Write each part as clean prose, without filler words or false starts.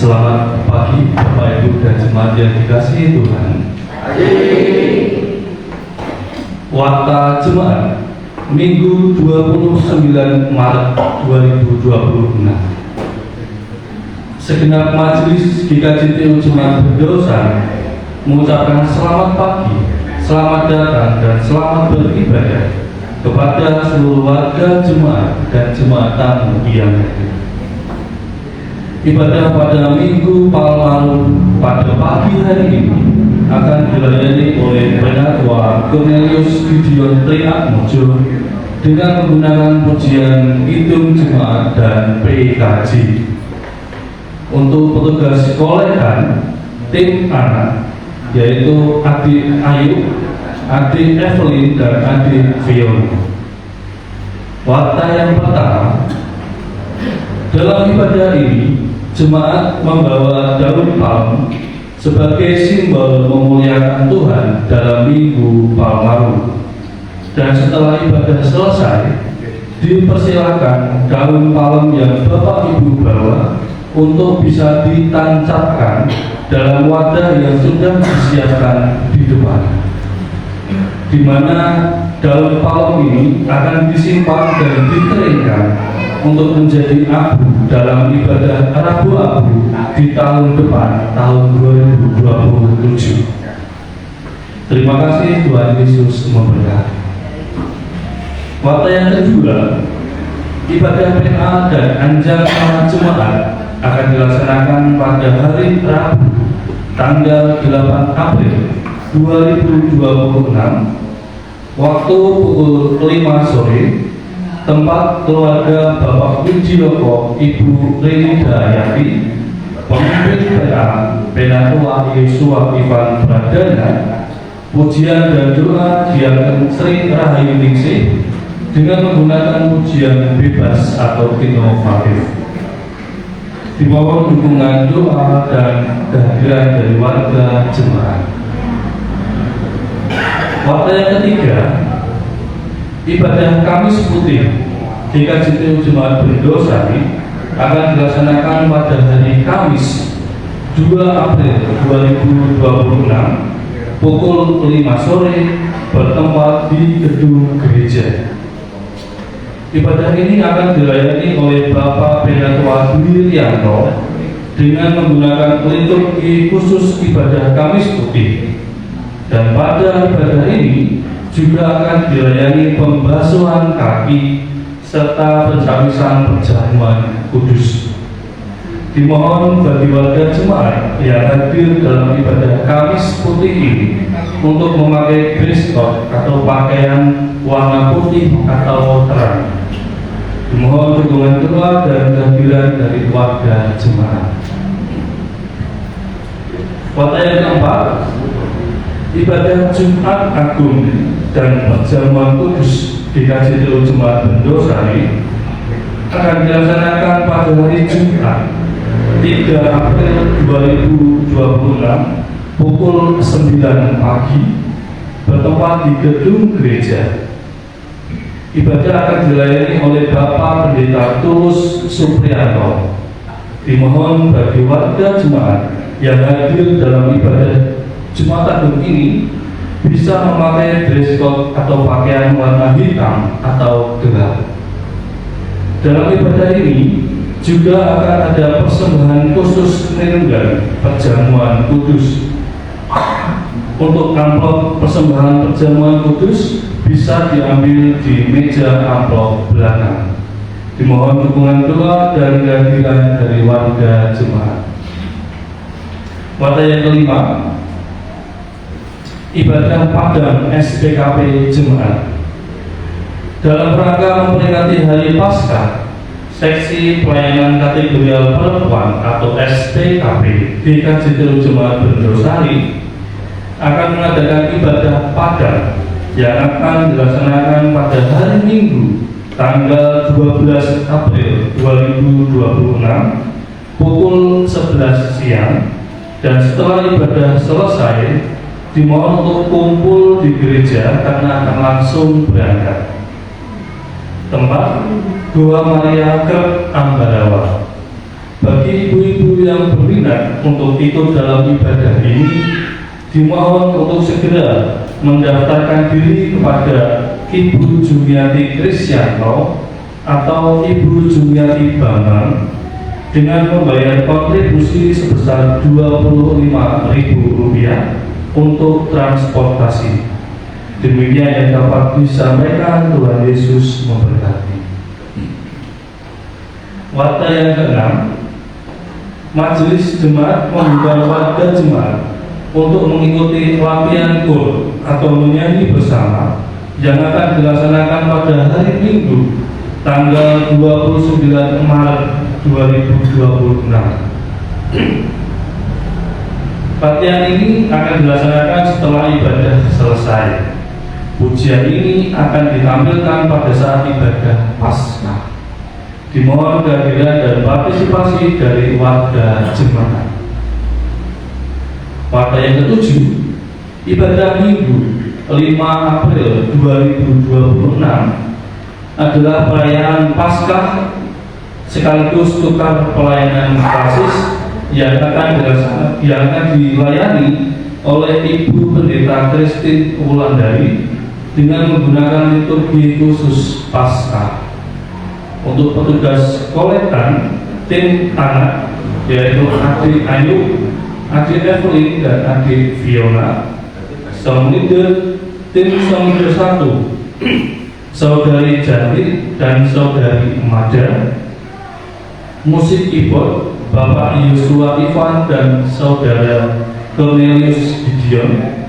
Selamat pagi Bapak Ibu dan jemaat yang dikasihi Tuhan. Warta Jemaat Minggu 29 Maret 2026. Segenap majelis GKJTU Jemaat Berdosa mengucapkan selamat pagi, selamat datang dan selamat beribadah kepada seluruh warga jemaat dan jemaat tamu yang hadir. Ibadah pada Minggu Palmarum pada pagi hari ini akan dilayani oleh Penatua Cornelius Gideon Triatmojo dengan menggunakan pujian Kidung Jemaat dan PKJ. Untuk petugas kolekan tim anak yaitu adik Ayu, adik Evelyn dan adik Fiona. Warta yang pertama, dalam ibadah ini jemaat membawa daun palm sebagai simbol memuliakan Tuhan dalam Minggu Palmarum. Dan setelah ibadah selesai, dipersilakan daun palm yang Bapak Ibu bawa untuk bisa ditancapkan dalam wadah yang sudah disiapkan di depan, di mana daun palm ini akan disimpan dan dikeringkan untuk menjadi abu dalam ibadah Rabu Abu di tahun depan, tahun 2027. Terima kasih, Tuhan Yesus memberkati. Warta yang kedua, ibadah PA dan anjang para jemaat akan dilaksanakan pada hari Rabu, tanggal 8 April 2026, waktu pukul 5 sore. Tempat keluarga Bapak Widjoko, Ibu Rini Dayati, pemimpin PA Penatua Yesua Ivan Pradana. Pujian dan doa diakan Sri Rahayu Ningsih dengan menggunakan pujian bebas atau inovatif. Dimohon dukungan doa dan kehadiran dari warga jemaat. Warta yang ketiga, ibadah Kamis Putih GKJTU Jemaat Bendosari akan dilaksanakan pada hari Kamis 2 April 2026 pukul 5 sore bertempat di gedung gereja. Ibadah ini akan dilayani oleh Bapak Penatua Dwiryanto dengan menggunakan liturgi khusus ibadah Kamis Putih. Dan pada ibadah ini juga akan dilayani pembasuhan kaki serta pencawisan perjamuan kudus. Dimohon bagi warga jemaat yang hadir dalam ibadah Kamis Putih ini untuk memakai dress code atau pakaian warna putih atau terang. Dimohon dukungan doa dan kehadiran dari warga jemaat. Warta yang keempat, ibadah Jumat Agung dan perjamuan kudus GKJTU Jemaat Bendosari akan dilaksanakan pada hari Jumat 3 April 2026 pukul 9 pagi bertempat di gedung gereja. Ibadah akan dilayani oleh Bapak Pendeta Tulus Supriyanto. Dimohon bagi warga jemaat yang hadir dalam ibadah Jumat Agung ini bisa memakai dress code atau pakaian warna hitam atau gelap. Dalam ibadah ini juga akan ada persembahan khusus nilai perjamuan kudus. Untuk amplop persembahan perjamuan kudus bisa diambil di meja amplop belakang. Dimohon dukungan doa dan kehadiran dari warga jemaat. Warta yang kelima, ibadah Padang SPKP Jemaat. Dalam rangka memperingati Hari Paskah, Seksi Pelayanan Kategorial Perempuan atau SPKP GKJTU Jemaat Bendosari akan mengadakan ibadah Padang yang akan dilaksanakan pada hari Minggu tanggal 12 April 2026 pukul 11 siang. Dan setelah ibadah selesai, dimohon untuk kumpul di gereja karena akan langsung berangkat. Tempat Goa Maria Krek Ambarawa. Bagi ibu-ibu yang berminat untuk ikut dalam ibadah ini, dimohon untuk segera mendaftarkan diri kepada Ibu Jumiati Krisyanto atau Ibu Jumiati Bambang dengan membayar kontribusi sebesar Rp25.000 untuk transportasi. Demikian yang dapat disampaikan. Tuhan Yesus memberkati. Warta yang keenam, Majelis Jemaat membuka warga jemaat untuk mengikuti latihan kor atau menyanyi bersama yang akan dilaksanakan pada hari Minggu tanggal 29 Maret 2026. Latihan ini akan dilaksanakan setelah ibadah selesai. Pujian ini akan ditampilkan pada saat ibadah Paskah. Dimohon kehadiran dan partisipasi dari warga jemaat. Pada yang ketujuh, ibadah Minggu 5 April 2026 adalah perayaan Paskah sekaligus tukar pelayanan klasis yang akan dilayani oleh Ibu Pendeta Christine Wulandari dengan menggunakan liturgi khusus Paskah. Untuk petugas kolektan, tim anak yaitu Adik Ayu, Adik Evelyn dan Adik Fiona, song leader tim song leader 1 Saudari Jati dan Saudari Mada, musik keyboard Bapak Yosua Ivan dan Saudara Cornelius Gideon,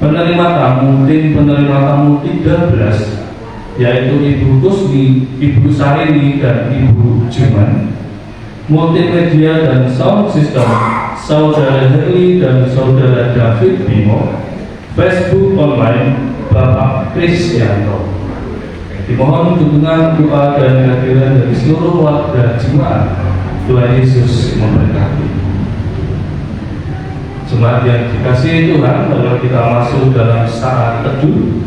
penerima tamu tim penerima tamu 13 yaitu Ibu Kusni, Ibu Sarini dan Ibu Juman, multimedia dan sound system Saudara Heli dan Saudara David Bimo, Facebook online Bapak Krisyanto. Dimohon dukungan doa dan kehadiran dari seluruh warga jemaat. Tuhan Yesus memberkati. Jemaat yang dikasihi Tuhan, kalau kita masuk dalam saat teduh,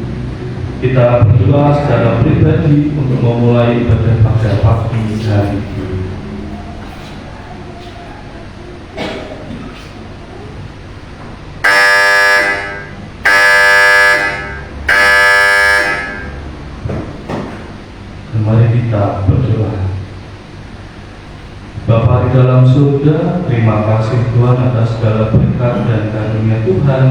kita berdoa secara pribadi untuk memulai ibadah pada pagi hari ini. Mari kita berdoa. Bapa di dalam surga, terima kasih Tuhan atas segala berkat dan karunia Tuhan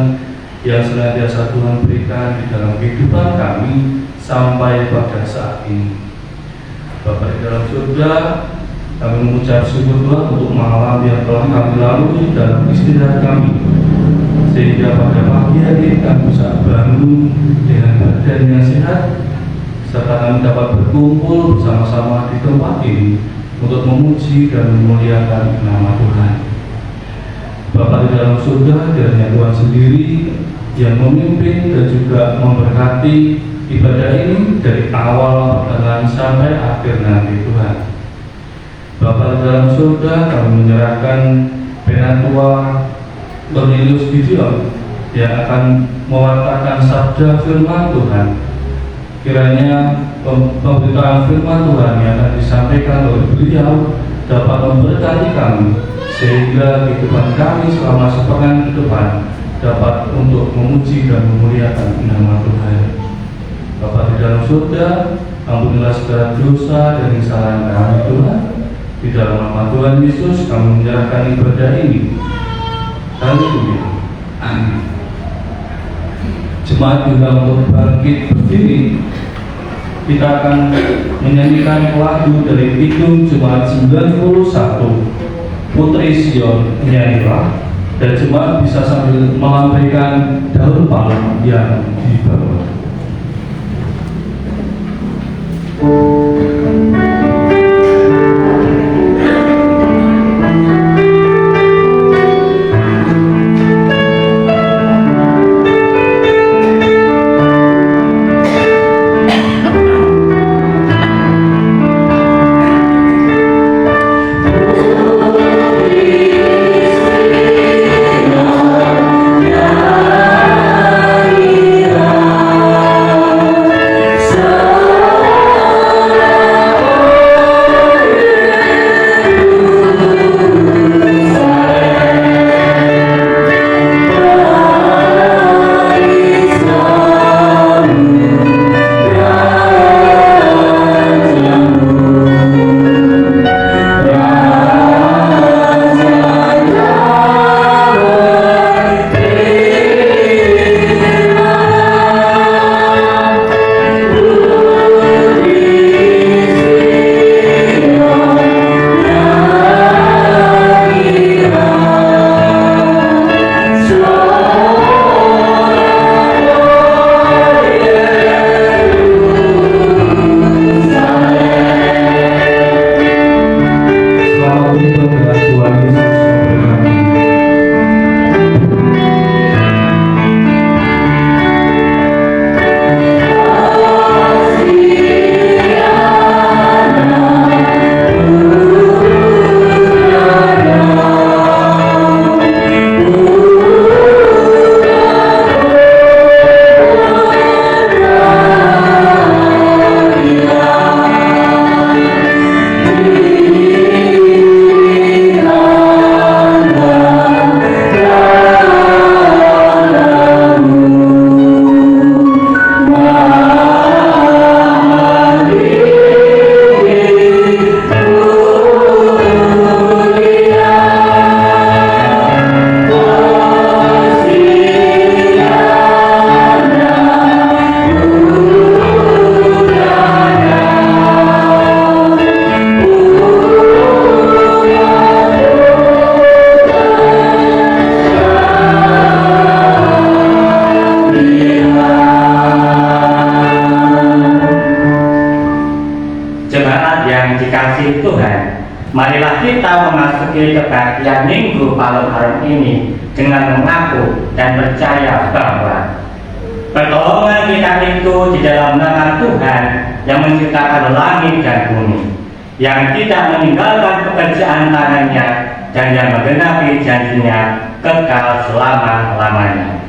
yang senantiasa Tuhan berikan di dalam kehidupan kami sampai pada saat ini. Bapa di dalam surga, kami mengucap syukur Tuhan untuk malam yang telah kami lalui dalam istirahat kami, sehingga pada pagi hari kami bisa bangun dengan badan yang sehat, serta kami dapat berkumpul bersama-sama di tempat ini untuk memuji dan memuliakan nama Tuhan. Bapa di dalam surga, kiranya Tuhan sendiri yang memimpin dan juga memberkati ibadah ini dari awal pertengahan sampai akhir nanti Tuhan. Bapa di dalam surga, kami menyerahkan Penatua Cornelius Gideon yang akan mewartakan sabda firman Tuhan. Kiranya pemberitaan firman Tuhan yang akan disampaikan oleh beliau dapat memberkati kami, sehingga kehidupan kami selama sepekan ke depan dapat untuk memuji dan memuliakan nama Tuhan. Bapa di dalam surga, ampunilah segala dosa dan kesalahan kami Tuhan. Di dalam nama Tuhan Yesus kami menyerahkan ibadah ini. Haleluya. Amin. Jemaat juga untuk bangkit berdiri. Kita akan menyanyikan lagu dari Kidung Jemaat 91, Putri Sion Nyanyilah, dan jemaat bisa sambil melambaikan daun palem yang dibawa. Nyanyilah yang dikasihi Tuhan, marilah kita memasuki kebahagiaan Minggu Palem Harum ini dengan mengaku dan percaya bahwa pertolongan kita itu di dalam nama Tuhan yang menciptakan langit dan bumi, yang tidak meninggalkan pekerjaan tangannya dan yang menggenapi janjinya kekal selama-lamanya.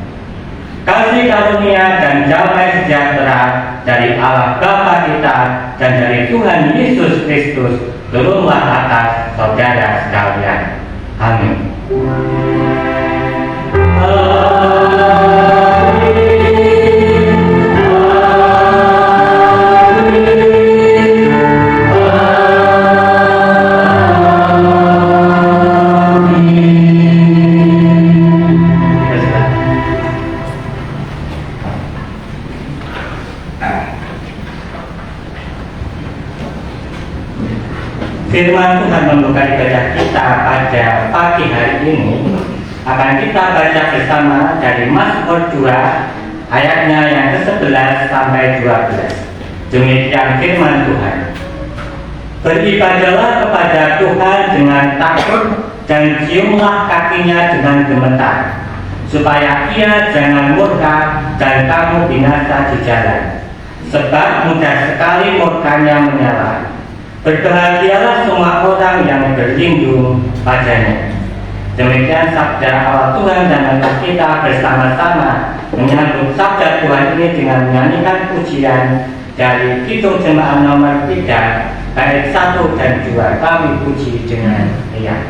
Kasih karunia dan damai sejahtera dari Allah Bapa kita dan dari Tuhan Yesus Kristus turunlah atas saudara sekalian. Amin. Firman Tuhan membuka ibadah kita pada pagi hari ini akan kita baca bersama dari Mazmur 2 ayatnya yang ke-11 sampai 12. Demikian firman Tuhan. Beribadahlah kepada Tuhan dengan takut dan ciumlah kakinya dengan gemetar, supaya ia jangan murka dan kamu binasa di jalan, sebab mudah sekali murkanya menyala. Berbahagialah semua orang yang berlindung padanya. Demikian sabda Allah Tuhan, dan marilah kita bersama-sama menyambut sabda Tuhan ini dengan menyanyikan pujian dari Kidung Jemaat nomor 3 bait 1 dan 2. Kami puji dengan riang.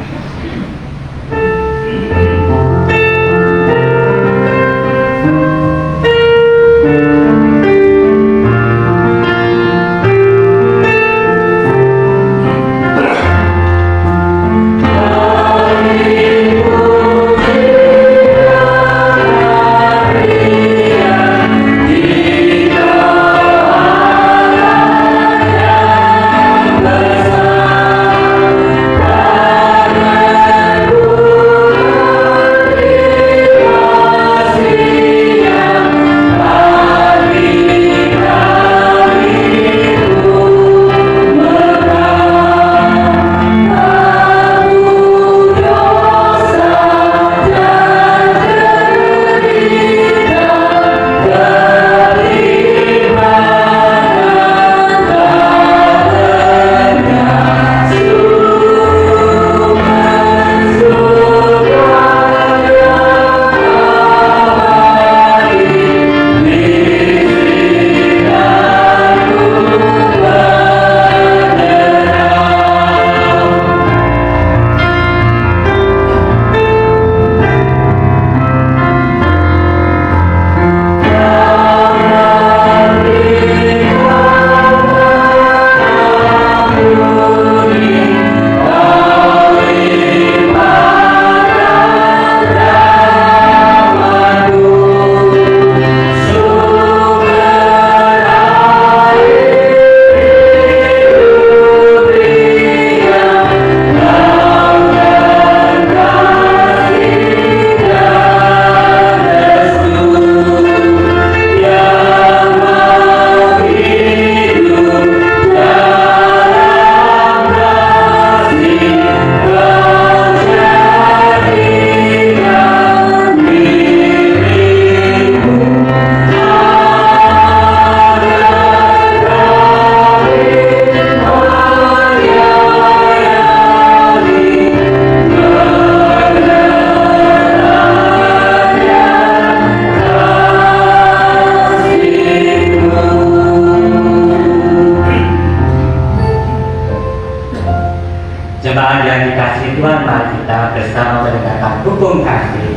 Jemaat yang dikasihi Tuhan, mari kita bersama menegakkan hukum kasih,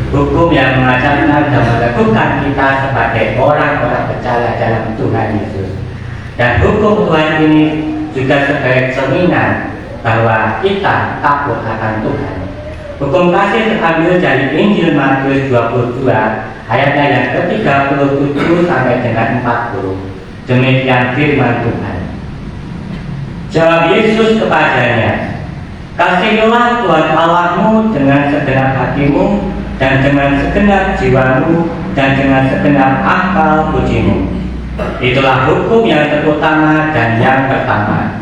hukum yang mengajarkan dan meneguhkan kita sebagai orang-orang percaya dalam Tuhan Yesus. Dan hukum Tuhan ini juga sebagai cerminan bahwa kita takut akan Tuhan. Hukum kasih terambil dari Injil Matius 22 ayatnya yang ke-37 sampai dengan 40. Demikian firman Tuhan. Jawab Yesus kepadanya, kasihilah Tuhan Allahmu dengan segenap hatimu dan dengan segenap jiwamu dan dengan segenap akal budimu. Itulah hukum yang terutama dan yang pertama.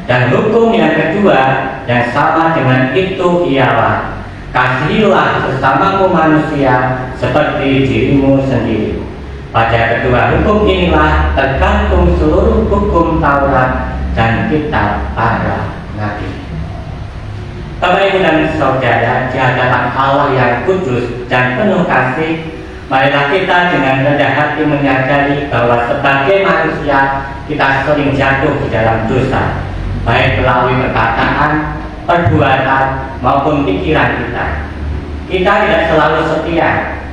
Dan hukum yang kedua yang sama dengan itu ialah kasihilah sesamamu manusia seperti dirimu sendiri. Pada kedua hukum inilah tergantung seluruh hukum Taurat dan kitab para nabi. Bapak Ibu dan Saudara, di hadapan Allah yang kudus dan penuh kasih, marilah kita dengan rendah hati menyadari bahwa sebagai manusia kita sering jatuh di dalam dosa, baik melalui perkataan, perbuatan, maupun pikiran kita. Kita tidak selalu setia,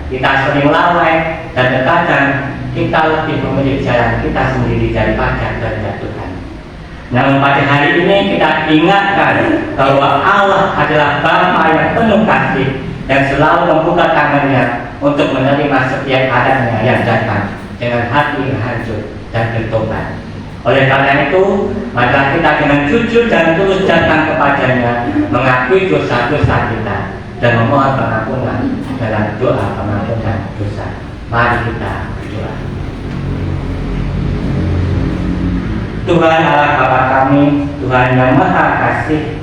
kita sering lalai, dan terkadang kita lebih memilih jalan kita sendiri daripada kehendak Tuhan. Namun pada hari ini kita ingatkan bahwa Allah adalah Bapa yang penuh kasih dan selalu membuka tangannya untuk menerima setiap adanya yang datang dengan hati yang hancur dan bertobat. Oleh karena itu, maka kita dengan jujur dan tulus datang kepadanya, mengakui dosa-dosa kita dan memohon pengampunan dalam doa pengampunan dosa. Mari kita berdoa. Tuhan Allah Bapa kami, Tuhan yang Maha Kasih,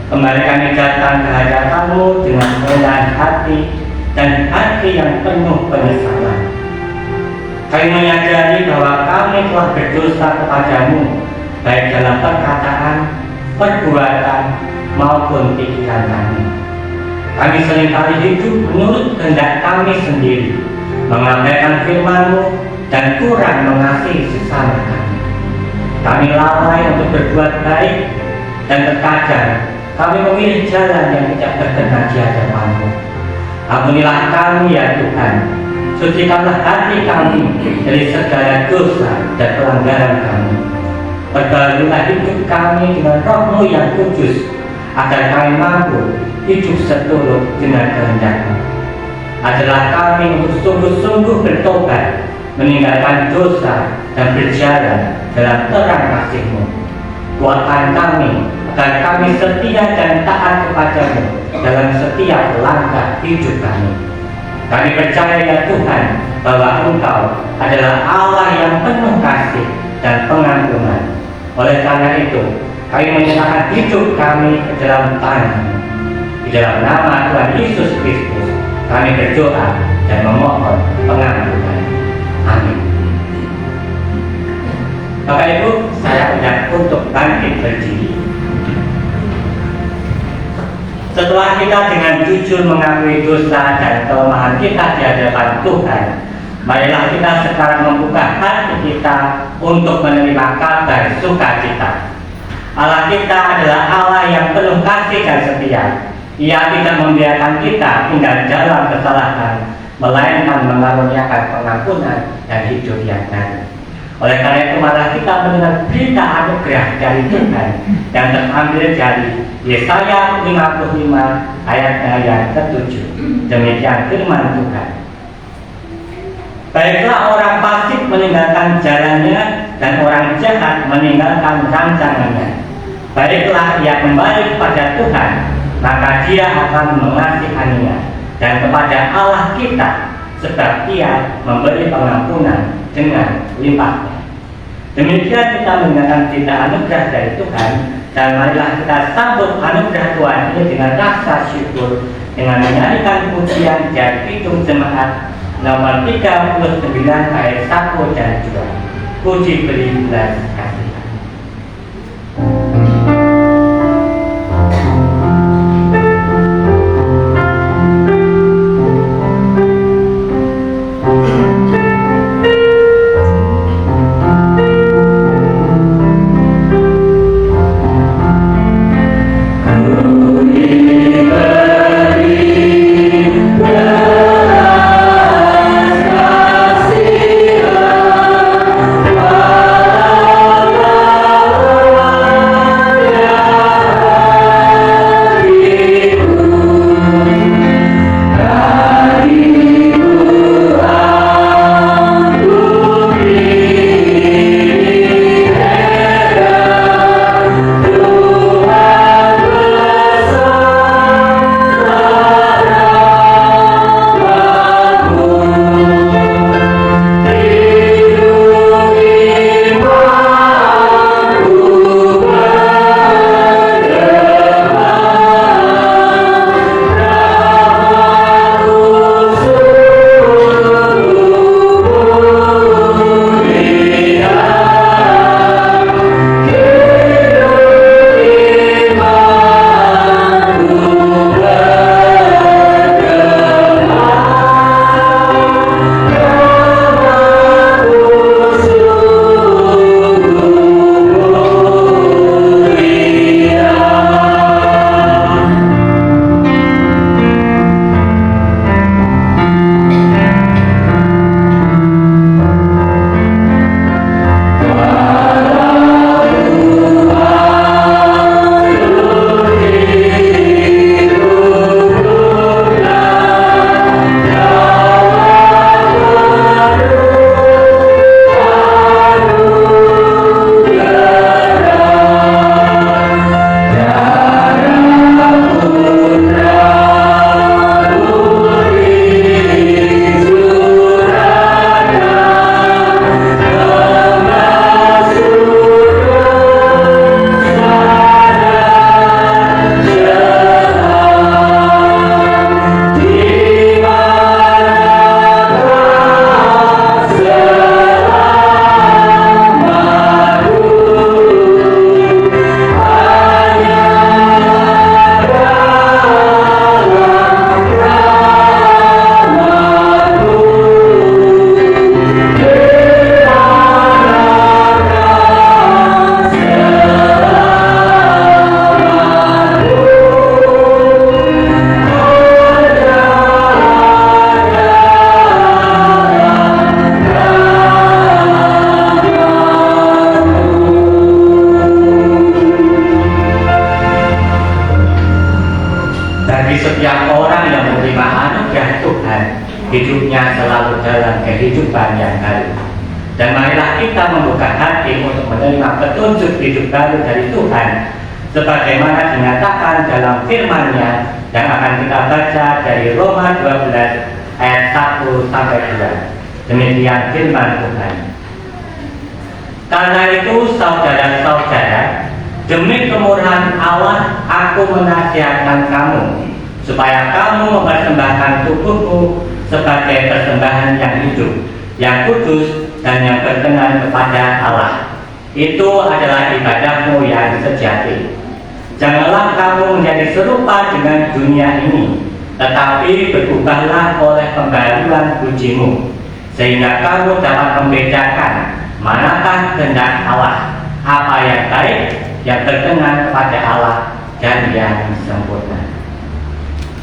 kembali kami datang ke hadapan-Mu dengan rendah hati dan hati yang penuh penyesalan. Kami menyadari bahwa kami telah berdosa kepadamu, baik dalam perkataan, perbuatan, maupun pikiran kami. Kami seringkali hidup menurut kehendak kami sendiri, mengabaikan firman-Mu dan kurang mengasihi sesama kami. Kami lalai untuk berbuat baik, dan terkadang kami memilih jalan yang tidak berkenan di hadapan-Mu. Ampunilah kami ya Tuhan, sucikanlah hati kami dari segala dosa dan pelanggaran kami. Perbaikilah hidup kami dengan Roh-Mu yang kudus, agar kami mampu hidup seturut dengan kehendak-Mu. Ajarlah kami untuk sungguh-sungguh bertobat, meninggalkan dosa dan berjalan dalam terang kasih-Mu. Kuatkan kami agar kami setia dan taat kepada-Mu dalam setiap langkah hidup kami. Kami percaya ya Tuhan bahwa Engkau adalah Allah yang penuh kasih dan pengampunan. Oleh karena itu, kami menyerahkan hidup kami ke dalam tangan-Mu. Di dalam nama Tuhan Yesus Kristus, kami berdoa dan memohon pengampunan. Amin. Bapak Ibu, saya undang untuk bangkit berdiri. Setelah kita dengan jujur mengakui dosa dan kelemahan kita di hadapan Tuhan, marilah kita sekarang membuka hati kita untuk menerima kabar sukacita. Allah kita adalah Allah yang penuh kasih dan setia. Ia tidak membiarkan kita tinggal dalam kesalahan, melainkan mengaruniakan pengampunan dan hidup yang baru. Oleh karena itu, malah kita mendengar berita anugerah dari Tuhan yang terambil dari Yesaya 55 ayatnya yang ke-7. Demikian firman Tuhan. Baiklah orang fasik meninggalkan jalannya dan orang jahat meninggalkan rancangannya. Baiklah ia kembali kepada Tuhan, maka dia akan mengasihaninya, dan kepada Allah kita, sebab Ia memberi pengampunan dengan limpahnya. Demikian kita mendengarkan berita anugerah dari Tuhan, dan marilah kita sambut anugerah Tuhan ini dengan rasa syukur, dengan menyanyikan pujian dari Kidung Jemaat nomor 39 ayat 1 dan 2. Puji beri belas kasih. Kasih kehidupan yang baru. Dan marilah kita membuka hati untuk menerima petunjuk hidup baru dari Tuhan, sebagaimana dinyatakan dalam firman-Nya yang akan kita baca dari Roma 12 ayat 1 sampai 2. Demikian firman Tuhan. Karena itu saudara-saudara, demi kemurahan Allah aku menasihatkan kamu supaya kamu mempersembahkan tubuhmu sebagai persembahan yang hidup, yang kudus, dan yang berkenan kepada Allah. Itu adalah ibadahmu yang sejati. Janganlah kamu menjadi serupa dengan dunia ini, tetapi berubahlah oleh pembaruan bujimu, sehingga kamu dapat membedakan manakah kehendak Allah, apa yang baik, yang berkenan kepada Allah, dan yang sempurna.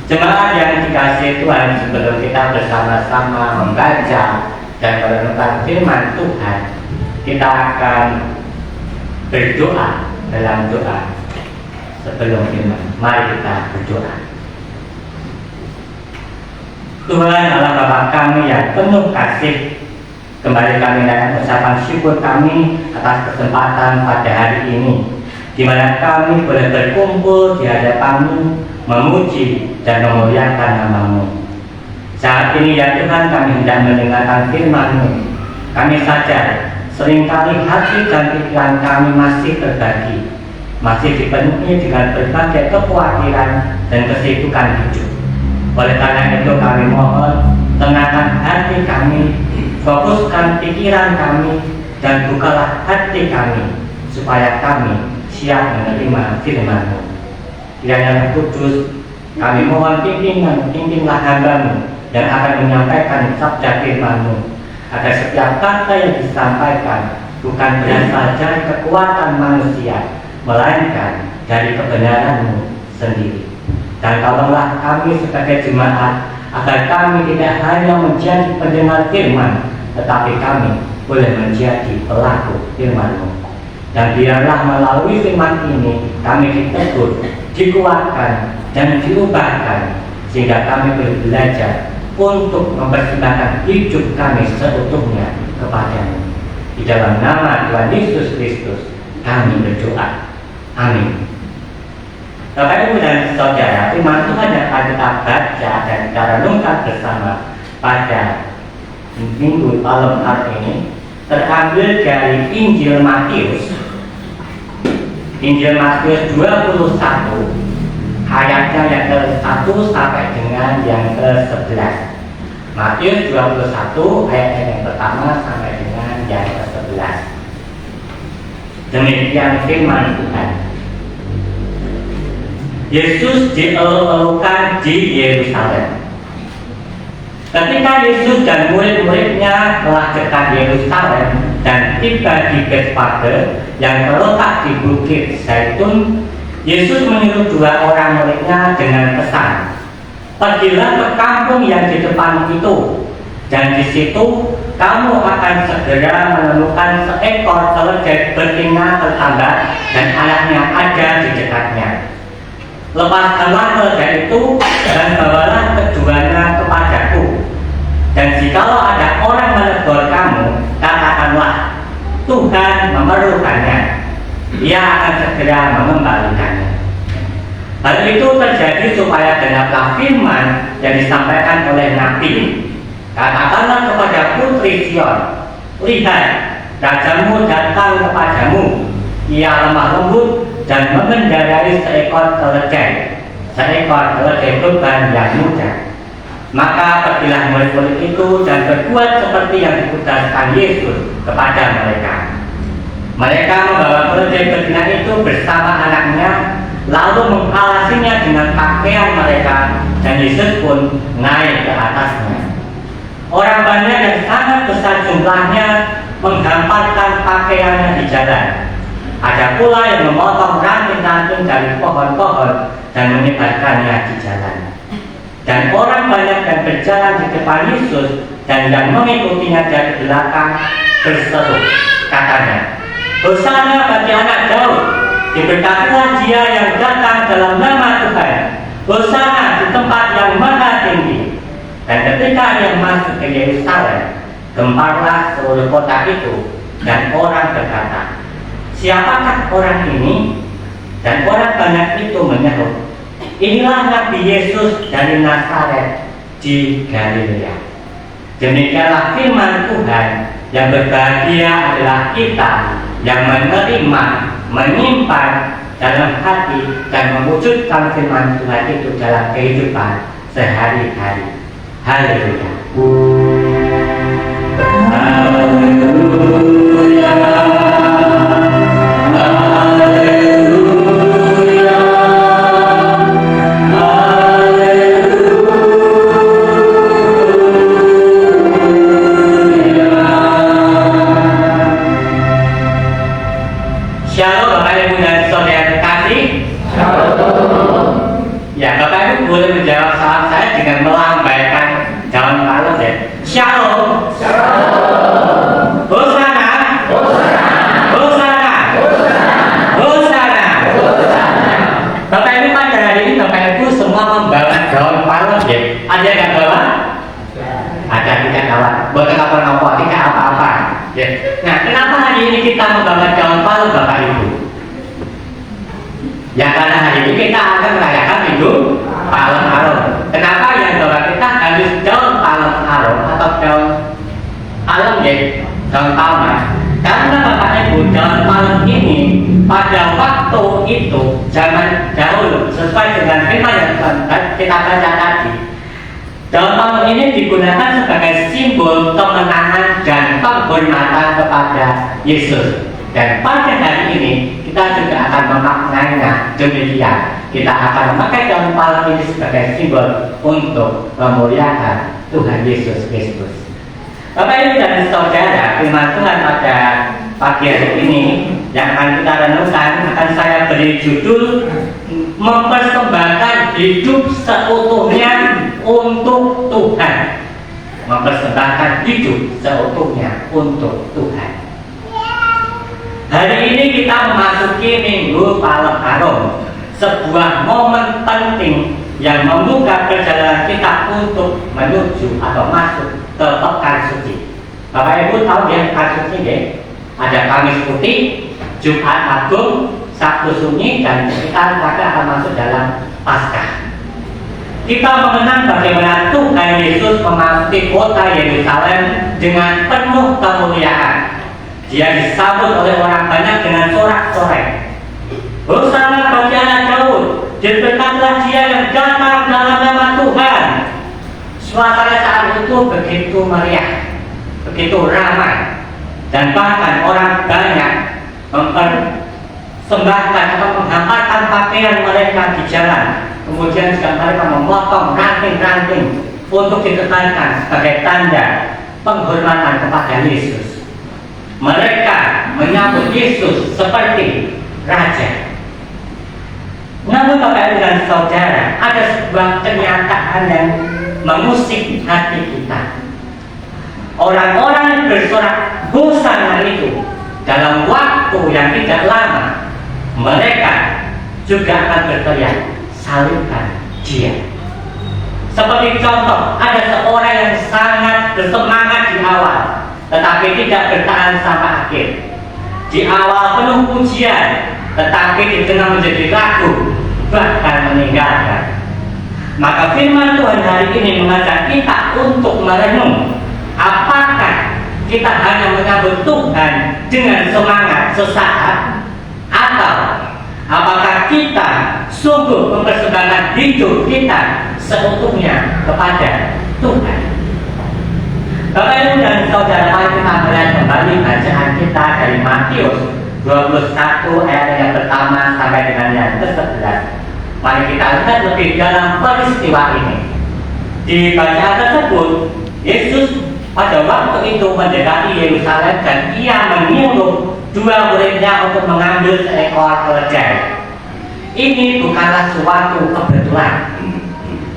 Jemaat yang dikasihi Tuhan, sebelum kita bersama-sama membaca dan merenungkan firman Tuhan, kita akan berdoa dalam doa sebelum firman. Mari kita berdoa. Tuhan Allah Bapa kami yang penuh kasih, kembali kami dengan ucapan syukur kami atas kesempatan pada hari ini, di mana kami boleh berkumpul di hadapan-Mu, memuji dan memuliakan nama-Mu. Saat ini ya Tuhan, kami hendak mendengarkan firman-Mu. Kami sadar seringkali hati dan pikiran kami masih terbagi, masih dipenuhi dengan berbagai kekhawatiran dan kesibukan hidup. Oleh karena itu kami mohon, tenangkan hati kami, fokuskan pikiran kami, dan bukalah hati kami, supaya kami siap menerima firman-Mu. Kiranya Kudus, kami mohon pimpinlah hamba-Mu yang akan menyampaikan sabda firman-Mu, agar setiap kata yang disampaikan bukan berasal dari kekuatan manusia, melainkan dari kebenaran-Mu sendiri. Dan tolonglah kami sebagai jemaat, agar kami tidak hanya menjadi pendengar firman, tetapi kami boleh menjadi pelaku firman-Mu. Dan biarlah melalui firman ini kami ditegur, dikuatkan, dan diubahkan, sehingga kami boleh belajar untuk mempersembahkan hidup kami seutuhnya kepada-Mu. Di dalam nama Tuhan Yesus Kristus kami berdoa. Amin. Bapak Ibu dan Saudara, firman Tuhan yang akan kita baca dan kita renungkan bersama pada minggu malam hari ini terambil dari Injil Matius. Injil Matius 21 ayatnya yang ke-1 sampai dengan yang ke-11. Matius 21 ayat yang pertama sampai dengan yang ke-11. Demikian firman Tuhan. Yesus dieluk-elukan di Yerusalem. Ketika Yesus dan murid-muridnya telah dekat Yerusalem dan tiba di Betfage yang terletak di Bukit Zaitun, Yesus menyuruh dua orang muridnya dengan pesan, "Pergilah ke kampung yang di depan itu, dan di situ kamu akan segera menemukan seekor keledai betina tertambat dan anaknya ada di dekatnya. Lepaskanlah keledai itu dan bawalah keduanya kepadaku. Dan jikalau ada orang menegur kamu, katakanlah, Tuhan memerlukannya. Ia akan segera mengembalikannya." Hal itu terjadi supaya genaplah firman yang disampaikan oleh Nabi. "Katakanlah kepada putri Sion, lihat, rajamu datang kepadamu. Ia lemah lembut dan mengendarai seekor keledai beban yang mudah." Maka pergilah murid-murid itu dan berbuat seperti yang ditugaskan Yesus kepada mereka. Mereka membawa keledai betina itu bersama anaknya, lalu menghalasinya dengan pakaian mereka, dan Yesus pun naik ke atasnya. Orang banyak yang sangat besar jumlahnya menghamparkan pakaiannya di jalan. Ada pula yang memotong ranting-ranting dari pohon-pohon dan menyebarkannya di jalan. Dan orang banyak yang berjalan di depan Yesus dan yang mengikutinya dari belakang berseru, katanya, "Hosana bagi anak Daud, diberkatilah dia yang datang dalam nama Tuhan. Hosana di tempat yang maha tinggi." Dan ketika ia masuk ke Yerusalem, Gemparlah seluruh kota itu, dan orang berkata, siapakah orang ini? Dan orang banyak itu menyahut, inilah Nabi Yesus dari Nazaret di Galilea. Demikianlah firman Tuhan, yang berbahagia adalah kita yang menerima, menyimpan dalam hati dan mewujudkan firman Tuhan itu dalam kehidupan sehari-hari. Haleluya. Haleluya. Haleluya. Haleluya. Shalom Bapak Ibu dan Saudara terkasih. Ya, Bapak Ibu boleh menjawab salam saya dengan melambaikan daun palem ya. Shalom. Shalom. Hosana. Hosana. Hosana. Hosana. Hosana. Bapak Ibu pada hari ini Bapak Ibu semua membawa daun palem ya. Ada yang bawa? Ada, tidak bawa. Bukan apa-apa, tidak apa-apa. Ya. Nah, kenapa hari ini kita membawa daun palem Bapak Ibu? Ya karena hari ini kita akan merayakan Minggu Palem Arum. Kenapa yang bawa kita harus daun palem arum atau daun palem ya, daun palma? Karena Bapak Ibu, daun palem ini pada waktu itu zaman dahulu sesuai dengan firman yang kita baca tadi, daun palem ini digunakan sebagai simbol kemenangan dan penghormatan kepada Yesus. Dan pada hari ini kita juga akan memaknainya demikian. Kita akan memakai daun palem ini sebagai simbol untuk memuliakan Tuhan Yesus Kristus. Bapak Ibu dan Saudara, firman Tuhan pada pagi hari ini yang akan kita renungkan akan saya beri judul mempersembahkan hidup seutuhnya untuk Tuhan. Mempersembahkan hidup seutuhnya untuk Tuhan. Hari ini kita memasuki Minggu Palem Arum, sebuah momen penting yang membuka perjalanan kita untuk menuju atau masuk ke Pekan Suci. Bapak Ibu tahu ya Pekan Suci ya? Ada Kamis Putih, Jumat Agung, Sabtu Sunyi, dan kita akan masuk dalam Paskah. Kita mengenang bagaimana Tuhan Yesus memasuki kota Yerusalem dengan penuh kemuliaan. Dia disambut oleh orang banyak dengan sorak-sorai. Hosana bagi anak Daud, diberkatilah dia yang datang dalam nama Tuhan. Suasana saat itu begitu meriah, begitu ramai, dan bahkan orang banyak mempersembahkan atau menghantarkan pakaian mereka di jalan. Kemudian juga mereka memotong ranting-ranting untuk ditebarkan sebagai tanda penghormatan kepada Yesus. Mereka menyambut Yesus seperti Raja. Namun Bapak Ibu dan Saudara, ada sebuah kenyataan yang mengusik hati kita. Orang-orang yang bersorak hosana itu dalam waktu yang tidak lama, mereka juga akan berteriak, salibkan dia. Seperti contoh, ada seorang yang sangat bersemangat di awal, tetapi tidak bertahan sampai akhir. Di awal penuh pujian, tetapi di tengah menjadi ragu, bahkan meninggalkan. Maka firman Tuhan hari ini mengajak kita untuk merenung, apakah kita hanya menyambut Tuhan dengan semangat sesaat, atau apakah kita sungguh mempersembahkan hidup kita seutuhnya kepada Tuhan. Bapak Ibu dan Saudara, mari kita melihat kembali bacaan kita dari Matius 21 ayat yang pertama sampai dengan yang ke-11. Mari kita lihat lebih dalam peristiwa ini. Di bacaan tersebut, Yesus pada waktu itu mendekati Yerusalem dan ia menyuruh dua muridnya untuk mengambil seekor keledai. Ini bukanlah suatu kebetulan.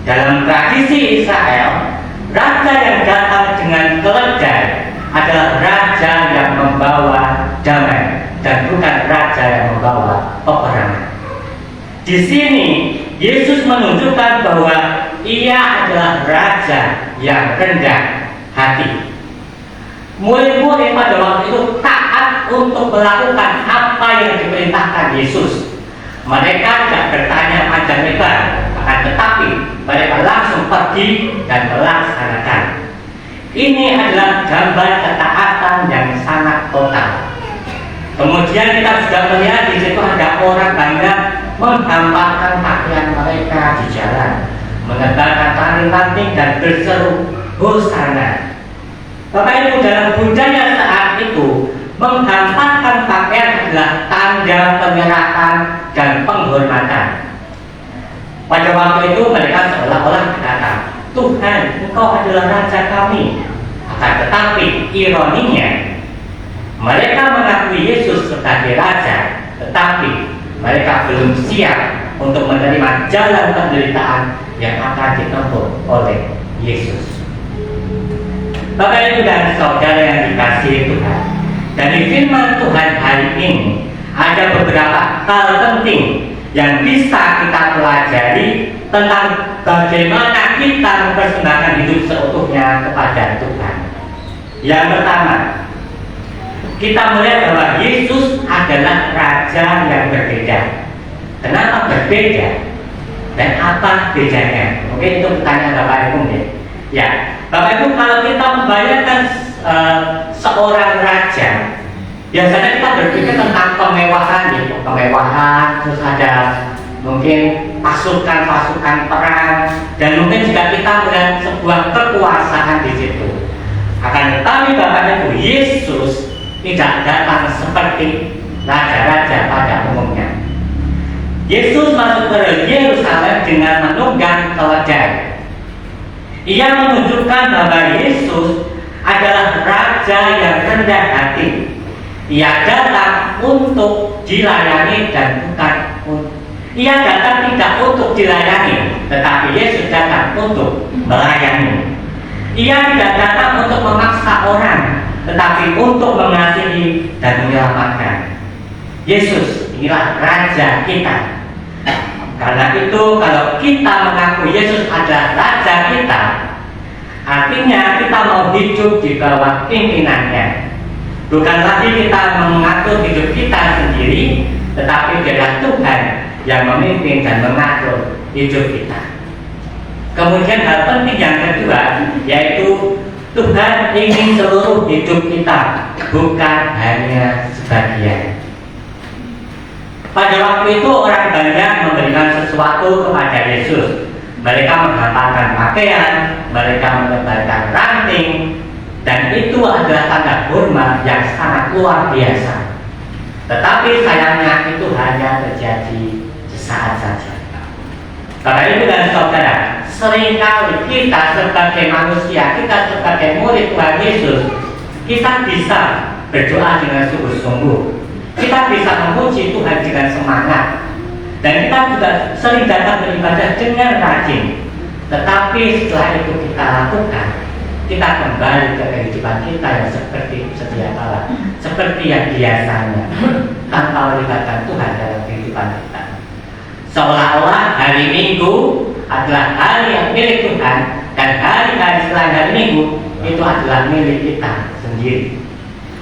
Dalam tradisi Israel, raja yang datang dengan keledai adalah raja yang membawa damai dan bukan raja yang membawa peperangan. Di sini Yesus menunjukkan bahwa ia adalah raja yang rendah hati. Murid-murid pada waktu itu taat untuk melakukan apa yang diperintahkan Yesus. Mereka tidak bertanya panjang lebar, akan tetapi mereka langsung pergi dan melaksanakan. Ini adalah gambar ketaatan yang sangat total. Kemudian kita sudah melihat di situ ada orang banyak menghamparkan pakaian mereka di jalan, menebarkan ranting-ranting dan berseru Hosana. Bapak Ibu, dalam budaya saat itu menghamparkan pakaian adalah tanda penyerahan dan penghormatan. Pada waktu itu mereka seolah-olah berkata, Tuhan, Engkau adalah Raja kami. Akan tetapi ironinya, mereka mengakui Yesus sebagai Raja, tetapi mereka belum siap untuk menerima jalan penderitaan yang akan ditempuh oleh Yesus. Bapak Ibu dan Saudara yang dikasihi Tuhan, dari firman Tuhan hari ini ada beberapa hal penting yang bisa kita pelajari tentang bagaimana kita mempersembahkan hidup seutuhnya kepada Tuhan. Yang pertama, kita melihat bahwa Yesus adalah Raja yang berbeda. Kenapa berbeda? Dan apa bedanya? Mungkin itu pertanyaan Bapak Ibu ya. Bapak Ibu, kalau kita membayangkan seorang raja, biasanya kita berpikir tentang kemewahan, ya, kemewahan, terus ada mungkin pasukan-pasukan perang, dan mungkin juga kita melihat sebuah kekuasaan di situ. Akan tetapi Bapak Ibu, Yesus tidak datang seperti raja-raja pada umumnya. Yesus masuk ke Yerusalem dengan menunggang keledai. Ia menunjukkan bahwa Yesus adalah Raja yang rendah hati. Ia datang untuk dilayani dan bukan ia datang tidak untuk dilayani, tetapi Yesus datang untuk melayani. Ia tidak datang untuk memaksa orang, tetapi untuk mengasihi dan menyelamatkan. Yesus inilah Raja kita. Karena itu kalau kita mengaku Yesus adalah Raja kita, artinya kita mau hidup di bawah pimpinannya. Bukan lagi kita mengatur hidup kita sendiri, tetapi adalah Tuhan yang memimpin dan mengatur hidup kita. Kemudian hal penting yang kedua, yaitu Tuhan ingin seluruh hidup kita, bukan hanya sebagian. Pada waktu itu orang banyak memberikan sesuatu kepada Yesus. Mereka menghamparkan pakaian, mereka menebarkan ranting, dan itu adalah tanda hormat yang sangat luar biasa. Tetapi sayangnya itu hanya terjadi sesaat saja. Bapak Ibu dan Saudara, seringkali kita sebagai manusia, kita sebagai murid Tuhan Yesus, kita bisa berdoa dengan sungguh-sungguh. Kita bisa memuji Tuhan dengan semangat, dan kita juga sering datang beribadah dengan rajin. Tetapi setelah itu kita lakukan, kita kembali ke kehidupan kita yang seperti sedia kala, seperti yang biasanya, tanpa melibatkan Tuhan dalam kehidupan kita. Seolah-olah hari Minggu adalah hari yang milik Tuhan, dan hari-hari selain hari Minggu itu adalah milik kita sendiri.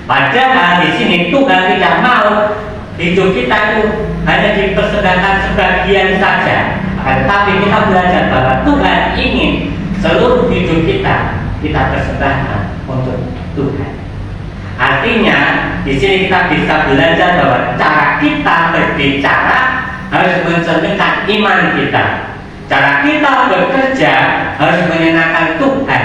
Padahal di sini Tuhan tidak mau hidup kita itu hanya dipersembahkan sebagian saja. Tetapi kita belajar bahwa Tuhan ingin seluruh hidup kita persembahkan untuk Tuhan. Artinya di sini kita bisa belajar bahwa cara kita berbicara harus mencerminkan iman kita. Cara kita bekerja harus menyenangkan Tuhan,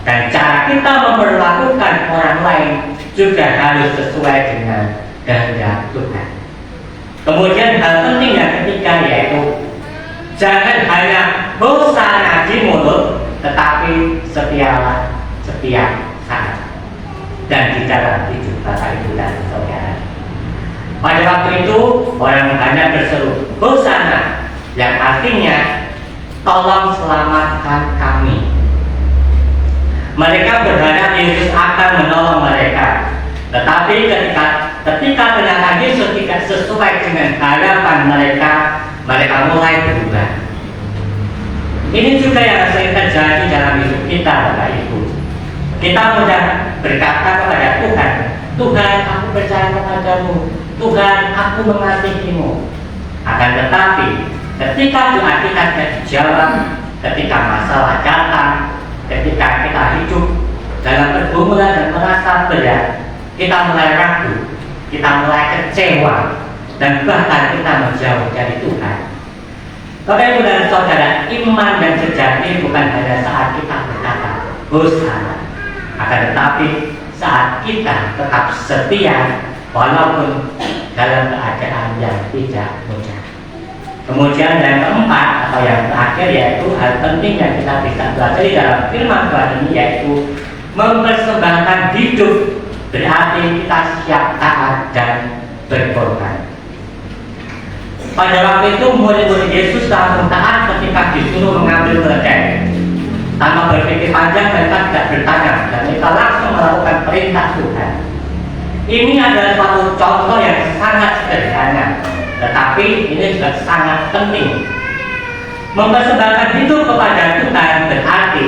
dan cara kita memperlakukan orang lain juga harus sesuai dengan kehendak Tuhan. Kemudian hal penting yang ketiga, yaitu jangan hanya hosana di mulut, tetapi setialah setiap saat dan di dalam hidup Bapak Ibu dan Saudara. Pada waktu itu orang banyak berseru hosana, yang artinya tolong selamatkan kami. Mereka berharap Yesus akan menolong mereka, tetapi ketika ternyata Yesus tidak sesuai dengan harapan mereka, mereka mulai berubah. Ini juga yang sering terjadi dalam hidup kita, Bapak Ibu. Kita mudah berkata kepada Tuhan, Tuhan, aku percaya kepadamu, Tuhan, aku mengasihimu. Akan tetapi ketika doa kita tidak dijawab, ketika masalah datang, ketika kita hidup dalam pergumulan dan merasa berat, kita mulai ragu, kita mulai kecewa, dan bahkan kita menjauh dari Tuhan. Bapak Ibu dan Saudara, iman yang sejati bukan hanya saat kita berkata Hosana, akan tetapi saat kita tetap setia walaupun dalam keadaan yang tidak mudah. Kemudian yang keempat atau yang terakhir yaitu hal penting yang kita bisa belajar dalam firman Tuhan ini, yaitu mempersembahkan hidup, berarti kita siap taat dan berkorban. Pada waktu itu murid-murid Yesus langsung taat ketika disuruh mengambil keledai. Tanpa berpikir panjang mereka tidak bertanya dan mereka langsung melakukan perintah Tuhan. Ini adalah suatu contoh yang sangat sederhana, tetapi ini juga sangat penting. Mempersembahkan hidup kepada Tuhan berarti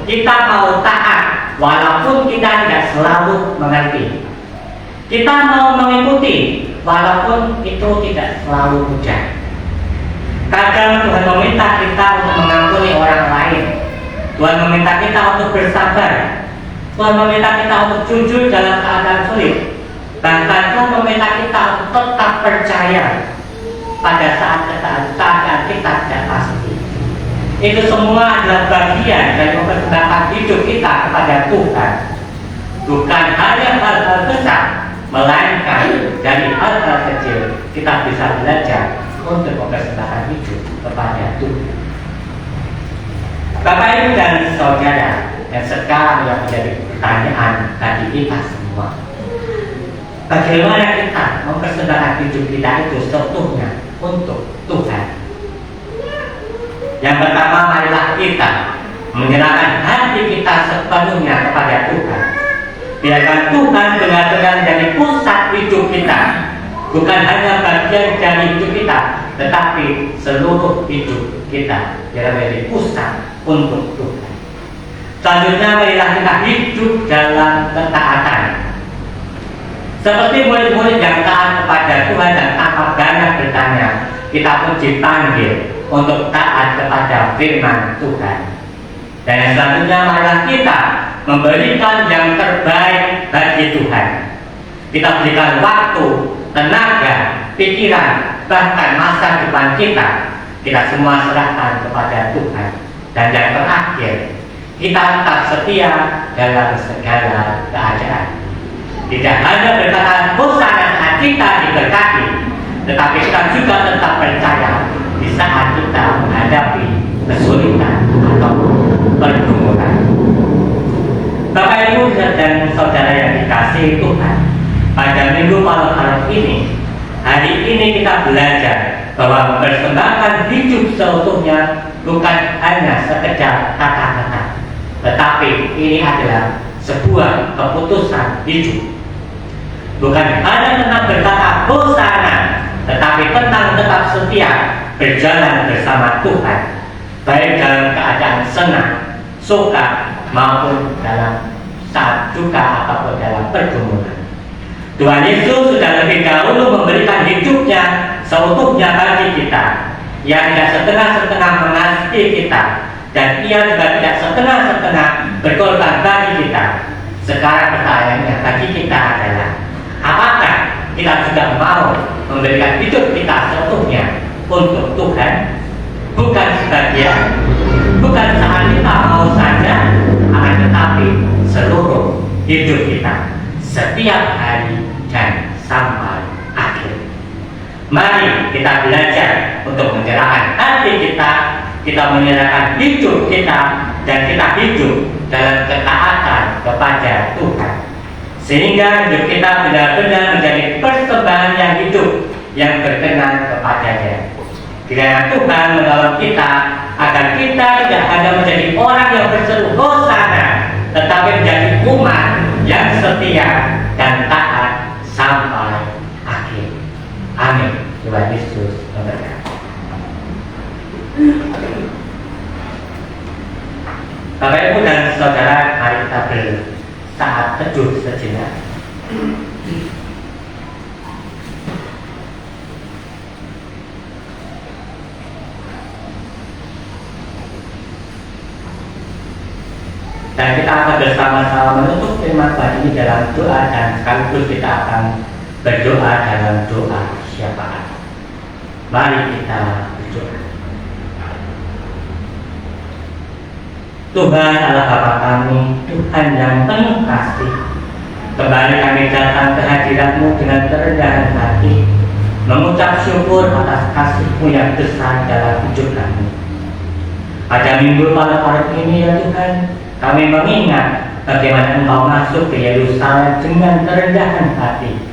kita mau taat walaupun kita tidak selalu mengerti. Kita mau mengikuti walaupun itu tidak selalu mudah. Kadang Tuhan meminta kita untuk mengampuni orang lain. Tuhan meminta kita untuk bersabar. Tuhan meminta kita untuk jujur dalam keadaan sulit. Bahkan Tuhan meminta kita untuk tetap percaya pada saat keadaan kita tidak pasti. Itu semua adalah bagian dari mempersembahkan hidup kita kepada Tuhan. Bukan hanya hal-hal besar, melainkan dari hal-hal kecil kita bisa belajar untuk mempersembahkan hidup kepada Tuhan. Bapak Ibu dan Saudara, yang sekarang yang menjadi pertanyaan bagi kita semua, bagaimana kita mempersembahkan hidup kita itu seutuhnya untuk Tuhan? Yang pertama, marilah kita menyerahkan hati kita sepenuhnya kepada Tuhan. Biarkan Tuhan benar-benar jadi pusat hidup kita, bukan hanya bagian dari hidup kita, tetapi seluruh hidup kita biar menjadi pusat untuk Tuhan. Selanjutnya, marilah kita hidup dalam ketaatan. Seperti murid-murid yang taat kepada Tuhan dan tanpa banyak bertanya, kita pun dipanggil untuk taat kepada firman Tuhan. Dan yang selanjutnya, marilah kita memberikan yang terbaik bagi Tuhan. Kita berikan waktu, tenaga, pikiran, bahkan masa depan kita. Kita semua serahkan kepada Tuhan. Dan yang terakhir, kita tetap setia dalam segala keadaan. Tidak hanya berkata Hosana saat kita diberkati, tetapi kita juga tetap percaya di saat kita menghadapi kesulitan atau pergumulan. Bapak Ibu dan Saudara yang dikasihi Tuhan, pada minggu malam ini, hari ini kita belajar bahwa mempersembahkan hidup seutuhnya bukan hanya sekedar kata-kata, tetapi ini adalah sebuah keputusan hidup. Bukan hanya tentang berkata Hosana, tetapi tentang tetap setia berjalan bersama Tuhan, baik dalam keadaan senang, suka, maupun dalam saat duka ataupun dalam pergumulan. Tuhan Yesus sudah lebih dahulu memberikan hidupnya seutuhnya bagi kita. Ia tidak setengah-setengah mengasihi kita, dan ia juga tidak setengah-setengah berkorban bagi kita. Sekarang pertanyaannya bagi kita adalah, apakah kita juga mau memberikan hidup kita seutuhnya untuk Tuhan? Bukan sebagian, bukan saat kita mau saja, akan tetapi seluruh hidup kita, setiap hari dan sampai akhir. Mari kita belajar untuk menyerahkan hati kita menyerahkan hidup kita, dan kita hidup dalam ketaatan kepada Tuhan, sehingga hidup kita benar-benar menjadi persembahan yang hidup yang berkenan kepada-Nya. Kiranya Tuhan menolong kita agar kita tidak hanya menjadi orang yang berseru Hosana, tetapi menjadi umat yang setia dan taat sampai akhir. Amin. Tuhan Yesus memberkati. Bapak Ibu dan Saudara, mari kita bersaat teduh sejenak. Dan kita akan bersama-sama menutup firman Tuhan ini dalam doa, dan sekaligus kita akan berdoa dalam doa syafaat. Mari kita berdoa. Tuhan Allah Bapa kami, Tuhan yang penuh kasih, kembali kami datang ke hadirat-Mu dengan kerendahan hati, mengucap syukur atas kasih-Mu yang besar dalam hidup kami. Pada minggu malam hari ini ya Tuhan, kami mengingat bagaimana Engkau masuk ke Yerusalem dengan kerendahan hati,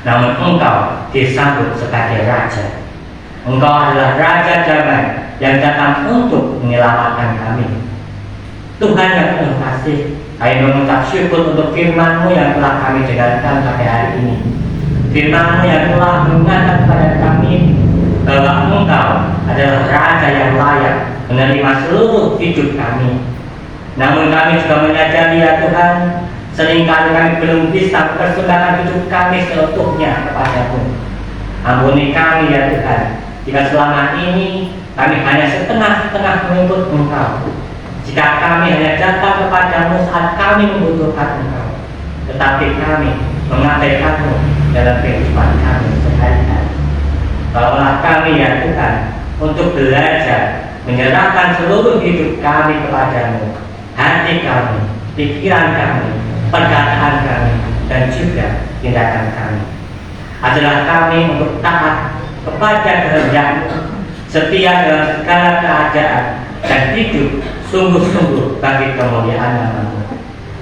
namun Engkau disambut sebagai Raja. Engkau adalah Raja damai yang datang untuk menyelamatkan kami. Tuhan yang penuh kasih, kami mengucap syukur untuk firman-Mu yang telah kami dengarkan pada hari ini. Firman-Mu yang telah mengingatkan kepada kami bahwa Engkau adalah Raja yang layak menerima seluruh hidup kami. Namun kami juga menyadari ya Tuhan, seringkali kami belum bisa mempersembahkan hidup kami seutuhnya kepada-Mu. Ampuni kami ya Tuhan, jika selama ini kami hanya setengah-setengah mengikut Engkau. Jika kami hanya datang kepada-Mu saat kami membutuhkan Engkau, tetapi kami mengabaikan-Mu dalam kehidupan kami sehari-hari. Tolonglah kami ya Tuhan untuk belajar menyerahkan seluruh hidup kami kepada-Mu, hati kami, pikiran kami, perkataan kami, dan juga tindakan kami. Adalah kami untuk taat kepada kehendak-Mu, setia dalam segala keadaan, dan hidup sungguh-sungguh bagi kemuliaan nama-Mu.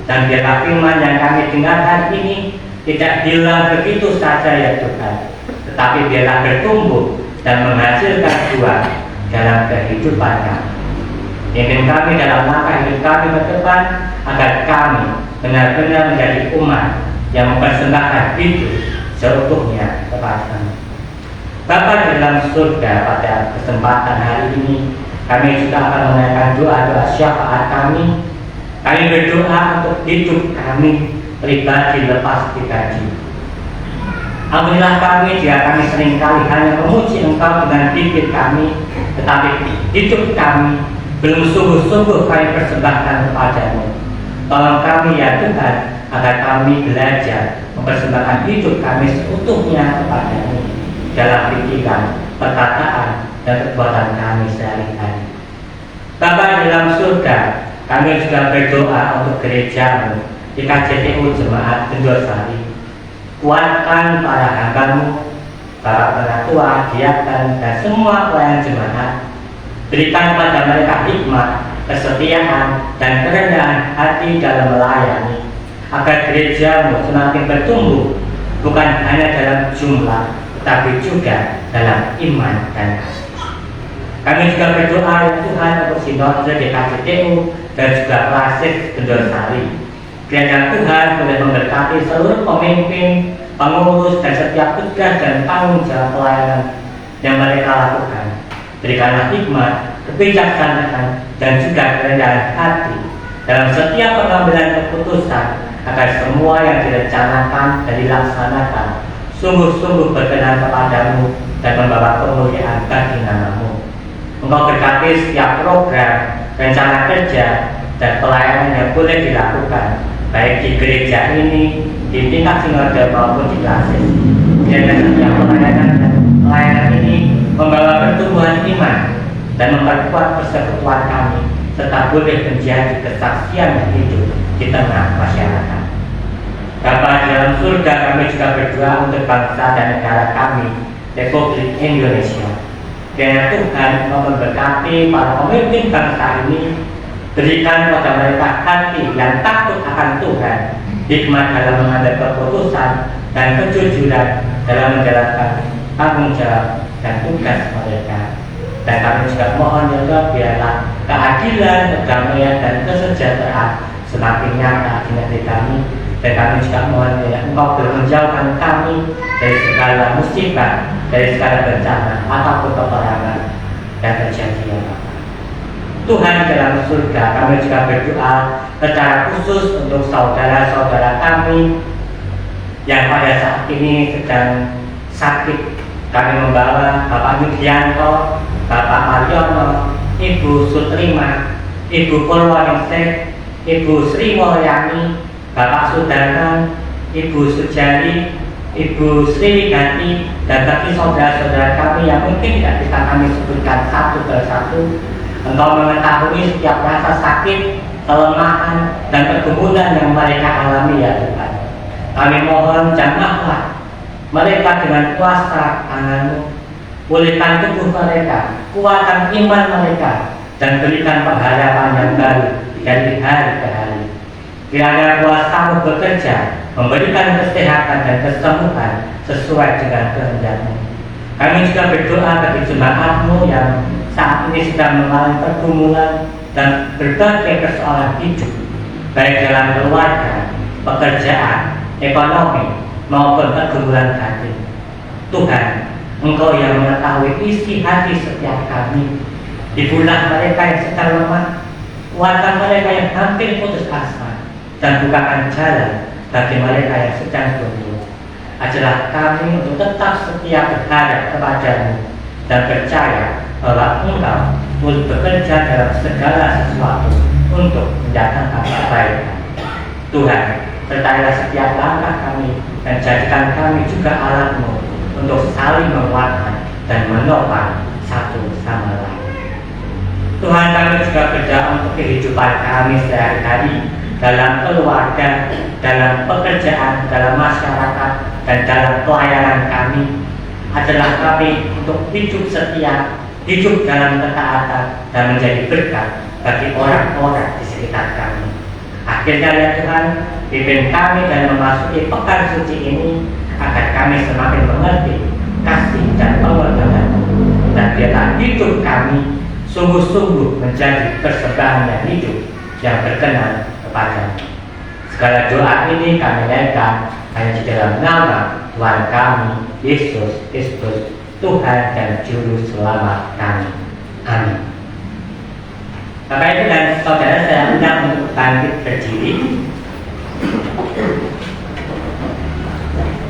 Dan biarlah firman yang kami dengar hari ini tidak hilang begitu saja ya Tuhan, tetapi biarlah bertumbuh dan menghasilkan buah dalam kehidupan kami. Pimpin kami dalam langkah hidup kami ke depan, agar kami benar-benar menjadi umat yang mempersembahkan hidup seutuhnya kepada-Mu. Bapa di dalam surga, pada kesempatan hari ini kami juga akan menaikkan doa-doa syafaat kami. Kami berdoa untuk hidup kami pribadi lepas pribadi. Ampunilah kami jika kami seringkali hanya memuji Engkau dengan bibir kami, tetapi hidup kami belum sungguh-sungguh kami persembahkan kepada-Mu. Tolong kami ya Tuhan, agar kami belajar mempersembahkan hidup kami seutuhnya kepada-Mu dalam pikiran, perkataan, dan perbuatan kami sehari-hari. Bapa dalam surga, kami juga berdoa untuk gereja-Mu di KJTU Jemaat Bendosari. Kuatkan para hamba-Mu, para penatua, diakan, dan semua pelayan jemaat. Berikan kepada mereka hikmat, kesetiaan, dan kerendahan hati dalam melayani, agar gereja-Mu semakin bertumbuh, bukan hanya dalam jumlah, tetapi juga dalam iman dan kasih. Kami juga berdoa ya Tuhan untuk sinode di KJTU dan juga Klasik Bendosari. Kiranya Tuhan boleh memberkati seluruh pemimpin, pengurus, dan setiap tugas dan tanggung jawab pelayanan yang mereka lakukan. Berikanlah hikmat, kebijaksanaan, dan juga kerendahan hati dalam setiap pengambilan keputusan, agar semua yang direncanakan dan dilaksanakan sungguh-sungguh berkenan kepada-Mu dan membawa kemuliaan bagi nama-Mu. Engkau berkati setiap program, rencana kerja, dan pelayanan yang boleh dilakukan, baik di gereja ini, di tingkat sinode maupun di Klasik. Dan setiap pelayanan ini membawa pertumbuhan iman dan memperkuat persekutuan kami, serta boleh menjadi kesaksian yang hidup di tengah masyarakat. Bapa dalam surga, kami juga berdoa untuk bangsa dan negara kami, Republik Indonesia. Kiranya Tuhan memberkati para pemimpin bangsa ini, berikan kepada mereka hati yang takut akan Tuhan, hikmat dalam mengambil keputusan, dan kejujuran dalam menjalankan tanggung jawab dan tugas mereka. Dan kami juga mohon ya Allah, biarlah keadilan, kedamaian, dan kesejahteraan semakin nyata di negeri kami. Dan kami juga mohon ya Engkau menjauhkan kami dari segala musibah, dari segala bencana ataupun peperangan yang terjadi ya Bapa. Tuhan dalam surga, kami juga berdoa secara khusus untuk saudara-saudara kami yang pada saat ini sedang sakit. Kami membawa Bapak Yudianto, Bapak Mariono, Ibu Sutrima, Ibu Purwaningsih, Ibu Sri Mulyani, Bapak Sudarman, Ibu Sujari, Ibu Sri Wiganti, dan bagi saudara-saudara kami yang mungkin tidak bisa kami sebutkan satu persatu. Engkau mengetahui setiap rasa sakit, kelemahan, dan pergumulan yang mereka alami ya Tuhan. Kami mohon jamahlah mereka dengan kuasa tangan-Mu, pulihkan tubuh mereka, kuatkan iman mereka, dan berikan pengharapan yang baru dari hari ke hari. Kiranya kuasa-Mu bekerja, memberikan kesehatan dan kesembuhan sesuai dengan kehendak-Mu. Kami juga berdoa bagi jemaat-Mu yang saat ini sedang mengalami pergumulan dan berbagai persoalan hidup, baik dalam keluarga, pekerjaan, ekonomi, maupun pergumulan hati. Tuhan, Engkau yang mengetahui isi hati setiap kami. Hiburlah mereka yang sedang lemah, kuatkan mereka yang hampir putus asa, dan bukakan jalan bagi mereka yang sedang sunyi. Ajarlah kami untuk tetap setia berharap kepada-Mu dan percaya bahwa Engkau turut bekerja dalam segala sesuatu untuk mendatangkan kebaikan. Tuhan, sertailah setiap langkah kami dan jadikan kami juga alat-Mu untuk saling menguatkan dan menopang satu sama lain. Tuhan, kami juga berdoa untuk kehidupan kami sehari-hari dalam keluarga, dalam pekerjaan, dalam masyarakat, dan dalam pelayanan kami. Ajarlah kami untuk hidup setia, hidup dalam ketaatan, dan menjadi berkat bagi orang-orang di sekitar kami. Akhirnya ya Tuhan, pimpin kami dan memasuki pekan suci ini agar kami semakin mengerti kasih dan pengertian-Mu, dan biarlah hidup kami sungguh-sungguh menjadi persembahan yang hidup yang berkenan kepada-Mu. Segala doa ini kami naikkan hanya di dalam nama Tuhan kami, Yesus Kristus, Tuhan dan Juru Selamat kami. Amin. Bapak Ibu dan Saudara, saya undang untuk bangkit berdiri.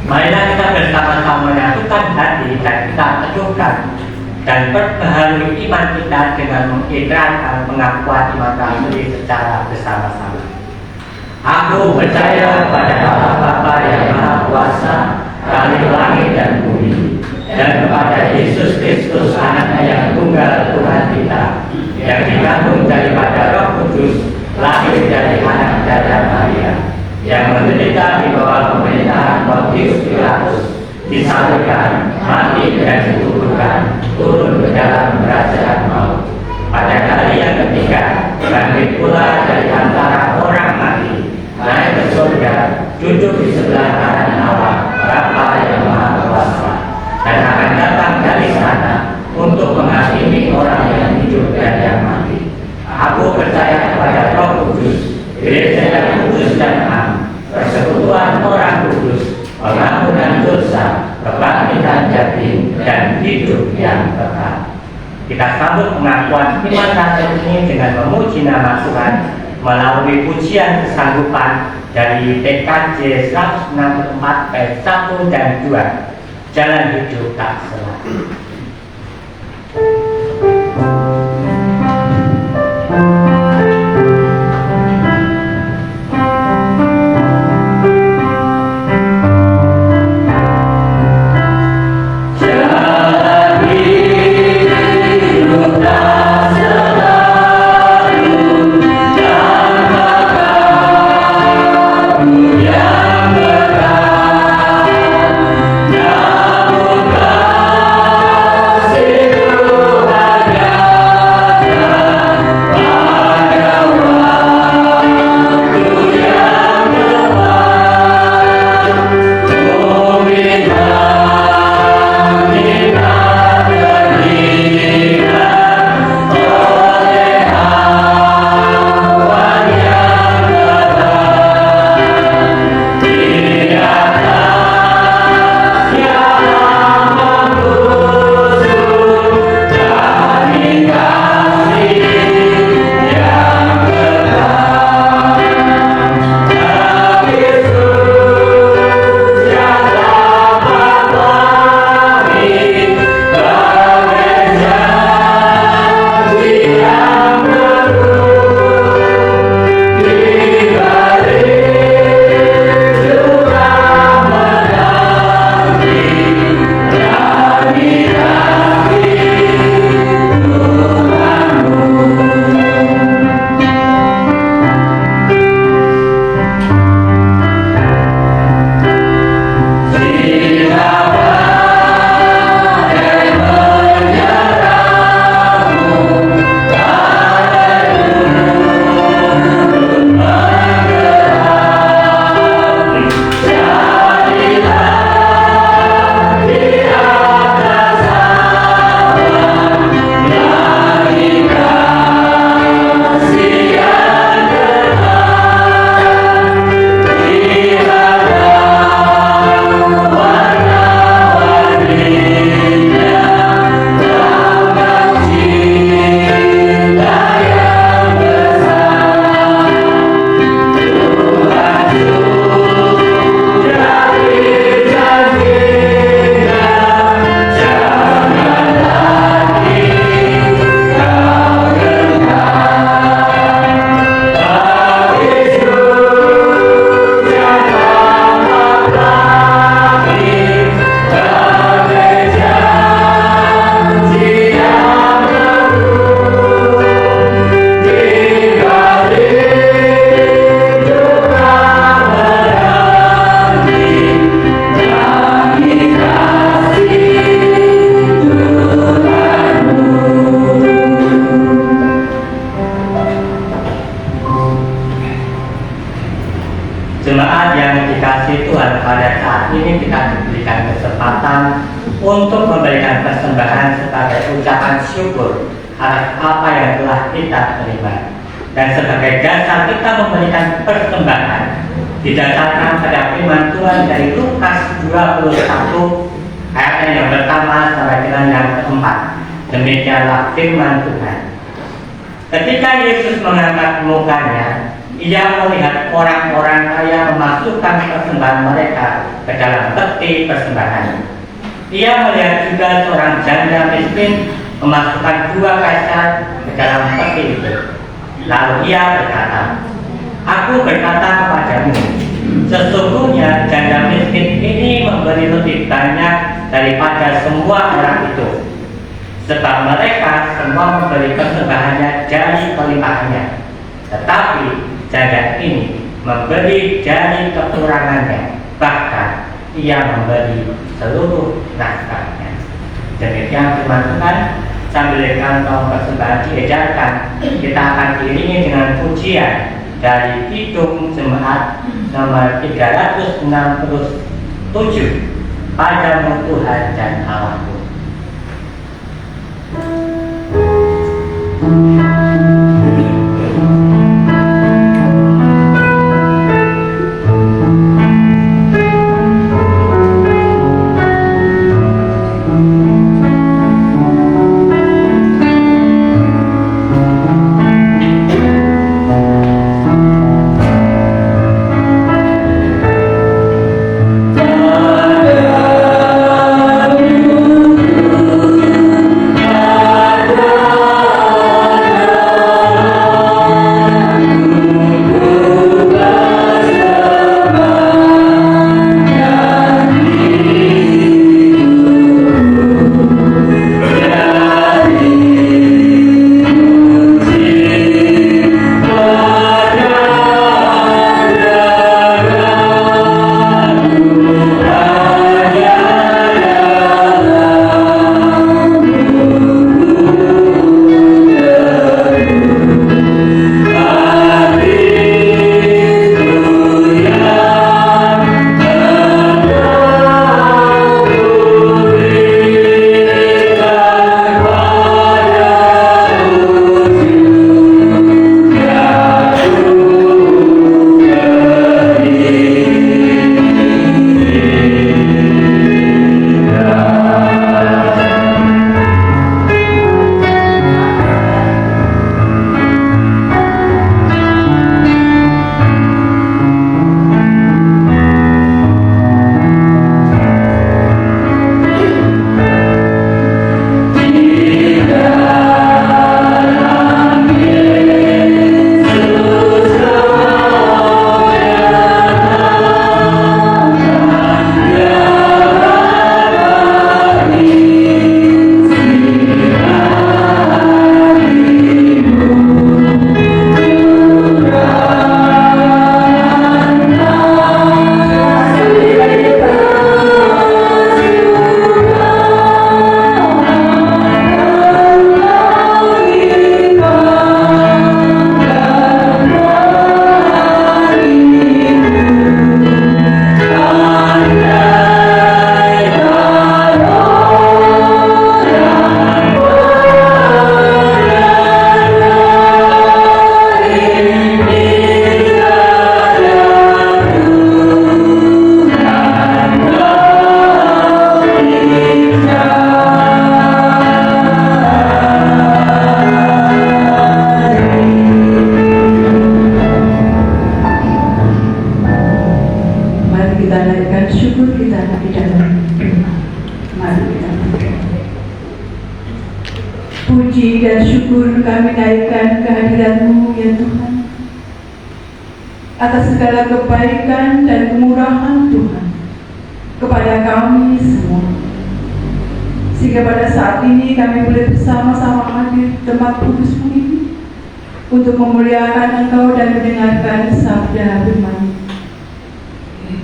Marilah kita bersama-sama menyatukan hati dan kita teguhkan dan perbaharui iman kita dengan mengikrarkan pengakuan iman kami secara bersama-sama. Aku percaya pada Allah Bapa yang Maha Kuasa, Kali langit dan bumi, dan kepada Yesus Kristus Anaknya yang tunggal Tuhan kita, yang dikandung daripada Roh Kudus, lahir dari anak darah Maria, yang menderita di bawah pemerintahan Pontius Pilatus, disalibkan, mati dan dikuburkan, turun ke dalam kerajaan maut. Pada hari yang ketiga, bangkit pula dari antara orang mati, naik ke surga, duduk di sebelah kanan Allah, Bapa yang Maha Kuasa, dan akan datang dari sana untuk menghakimi orang yang hidup dan yang mati. Aku percaya kepada Roh Kudus, Gereja yang kudus dan am, persekutuan orang kudus, pengampunan dosa, kebangkitan batin, dan hidup yang kekal. Kita sambut pengakuan iman kasih ini dengan memuji nama Tuhan melalui pujian kesanggupan dari PKJ 164 bait 1 dan 2, Jalan Hidup Tak Selalu. Namun kasih memberikan persembahan sebagai ucapan syukur atas apa yang telah kita terima. Dan sebagai dasar kita memberikan persembahan didasarkan pada firman Tuhan dari Lukas 21 ayat yang pertama sampai dengan yang keempat. Demikianlah firman Tuhan. Ketika Yesus mengangkat mukanya, ia melihat orang-orang kaya memasukkan persembahan mereka ke dalam peti persembahan. Ia melihat juga seorang janda miskin memasukkan 2 kaisar ke dalam peti itu. Lalu ia berkata, "Aku berkata kepadamu, sesungguhnya janda miskin ini memberi lebih banyak daripada semua orang itu, sebab mereka semua memberi persembahannya dari kelimpahannya, tetapi janda ini memberi dari kekurangannya, bahkan ia memberi seluruh nafkahnya." Demikian firman Tuhan. Sambil kantong persembahan diedarkan, kita akan diiringi dengan pujian dari Kidung Jemaat nomor 367, Padamu Tuhan dan Allahku. Puji dan syukur kami naikkan kehadirat-Mu ya Tuhan, atas segala kebaikan dan kemurahan Tuhan kepada kami semua, sehingga pada saat ini kami boleh bersama-sama hadir di tempat kudus-Mu ini untuk memuliakan Engkau dan mendengarkan sabda firman.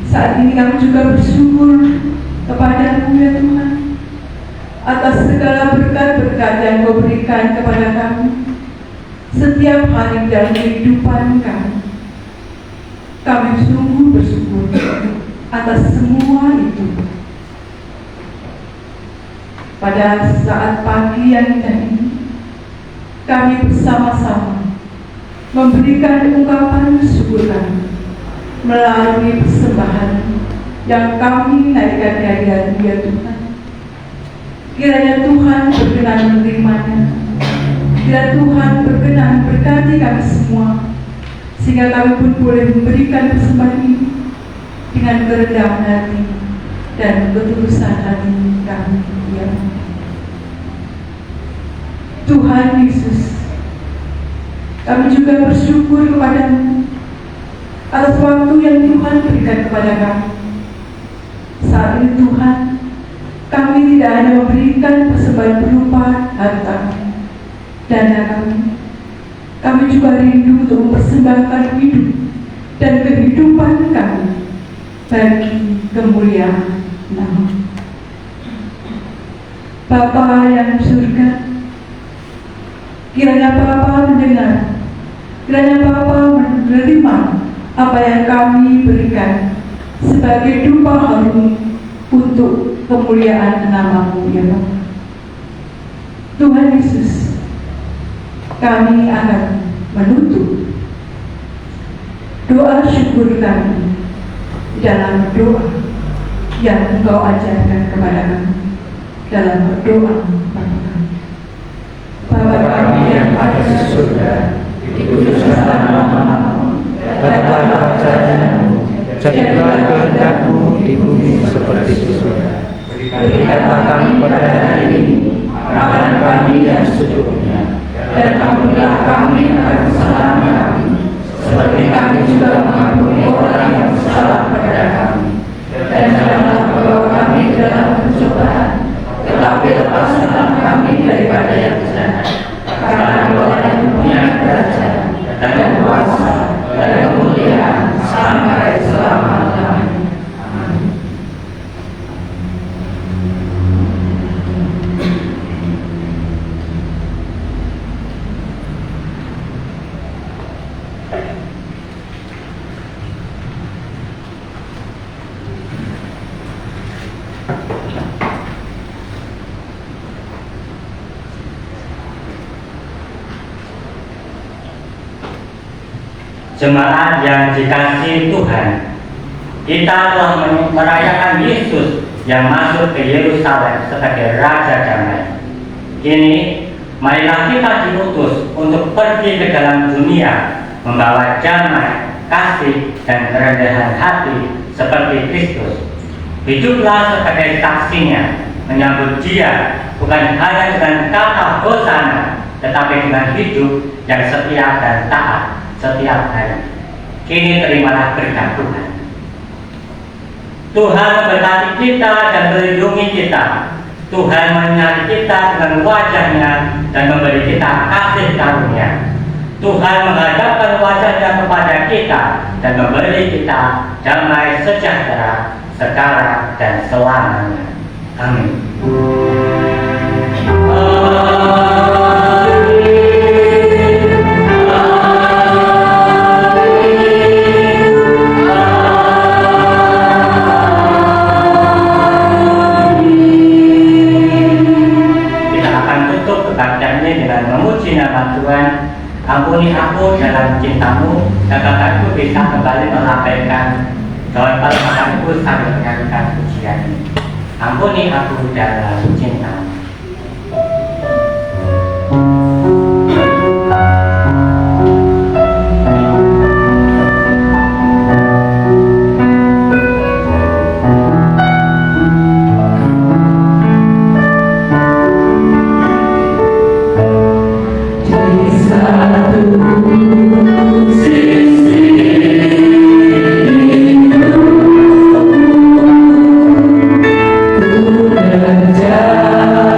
Saat ini kami juga bersyukur kepada-Mu ya Tuhan atas segala berkat-berkat yang Kau berikan kepada kami setiap hari dalam kehidupan kami. Kami sungguh bersyukur atas semua itu. pada saat pagi yang indah ini, kami bersama-sama memberikan ungkapan syukur kami melalui persembahan yang kami naikkan di hadirat Dia Tuhan. Kiranya Tuhan berkenan menerimanya. Kiranya Tuhan berkenan berkati kami semua, sehingga kami pun boleh memberikan persembahan ini dengan kerendahan hati dan ketulusan hati kami. Ya Tuhan Yesus, kami juga bersyukur kepadamu atas waktu yang Tuhan berikan kepada kami. Saat ini Tuhan, kami tidak hanya memberikan persembahan berupa harta dana kami juga rindu untuk mempersembahkan hidup dan kehidupan kami bagi kemuliaan nama Bapa yang di surga. Kiranya Bapa mendengar, kiranya Bapa menerima apa yang kami berikan sebagai dupa harum untuk kemuliaan nama-Mu, ya Bapa. Tuhan Yesus, kami akan menutup doa syukur kami dalam doa yang Engkau ajarkan kepada kami dalam berdoa Bapa kami yang ada di surga, dikuduskanlah nama-Mu, datanglah kerajaan-Mu, jadilah kehendak-Mu di bumi seperti di surga. Berikanlah kami pada hari ini makanan kami yang secukupnya, dan ampunilah kami akan kesalahan kami, seperti kami juga mengampuni orang yang bersalah kepada kami. Dan janganlah membawa kami ke dalam pencobaan, tetapi lepaskanlah kami daripada yang jahat. Karena Engkau yang punya kerajaan dan kuasa dan kemuliaan sampai selama-lamanya. Amin. Jemaat yang dikasihi Tuhan, kita telah merayakan Yesus yang masuk ke Yerusalem sebagai Raja Damai. Kini, marilah kita diutus untuk pergi ke dalam dunia, membawa damai, kasih, dan kerendahan hati seperti Kristus. Hiduplah sebagai saksinya, menyambut Dia bukan hanya dengan kata hosana, tetapi dengan hidup yang setia dan taat setiap hari. Kini terimalah berkat Tuhan. Tuhan memberkati kita dan melindungi kita. Tuhan menyertai kita dengan wajah-Nya dan memberi kita kasih karunia. Tuhan menghadapkan wajah-Nya kepada kita dan memberi kita damai sejahtera sekarang dan selamanya. Amin. Dengan memuji nama Tuhan. Ampuni aku dalam cinta-Mu, dan aku bisa kembali melambaikan daun permohonanku sambil menyanyikan pujian ini. Ampuni aku dalam cinta-Mu. Raja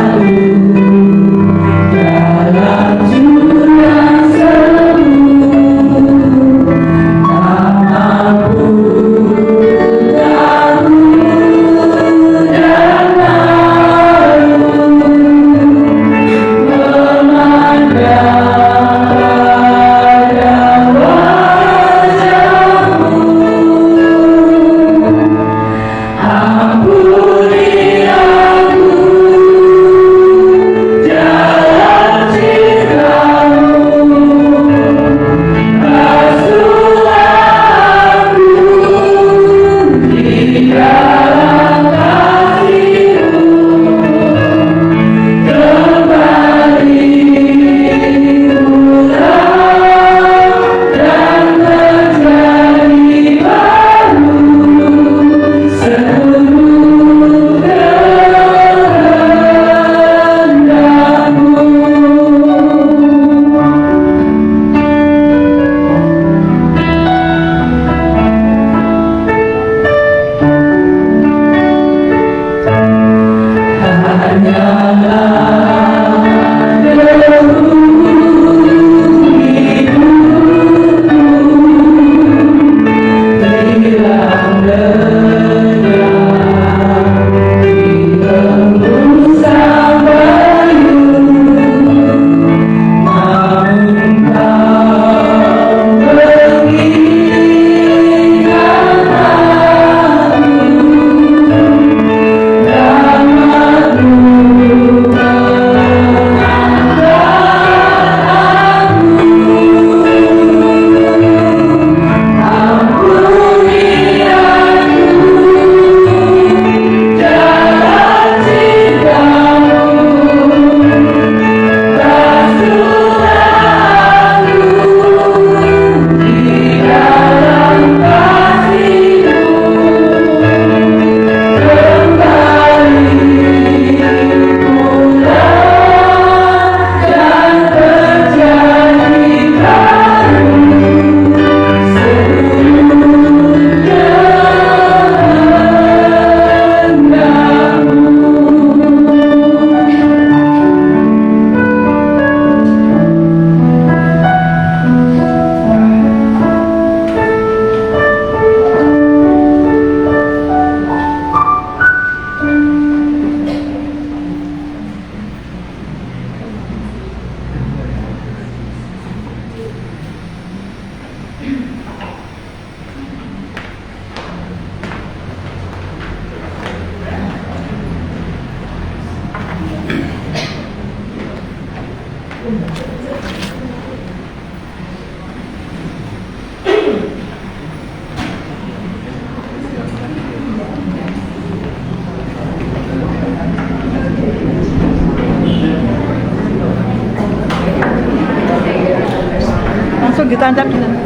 Langsung ditancap di sana.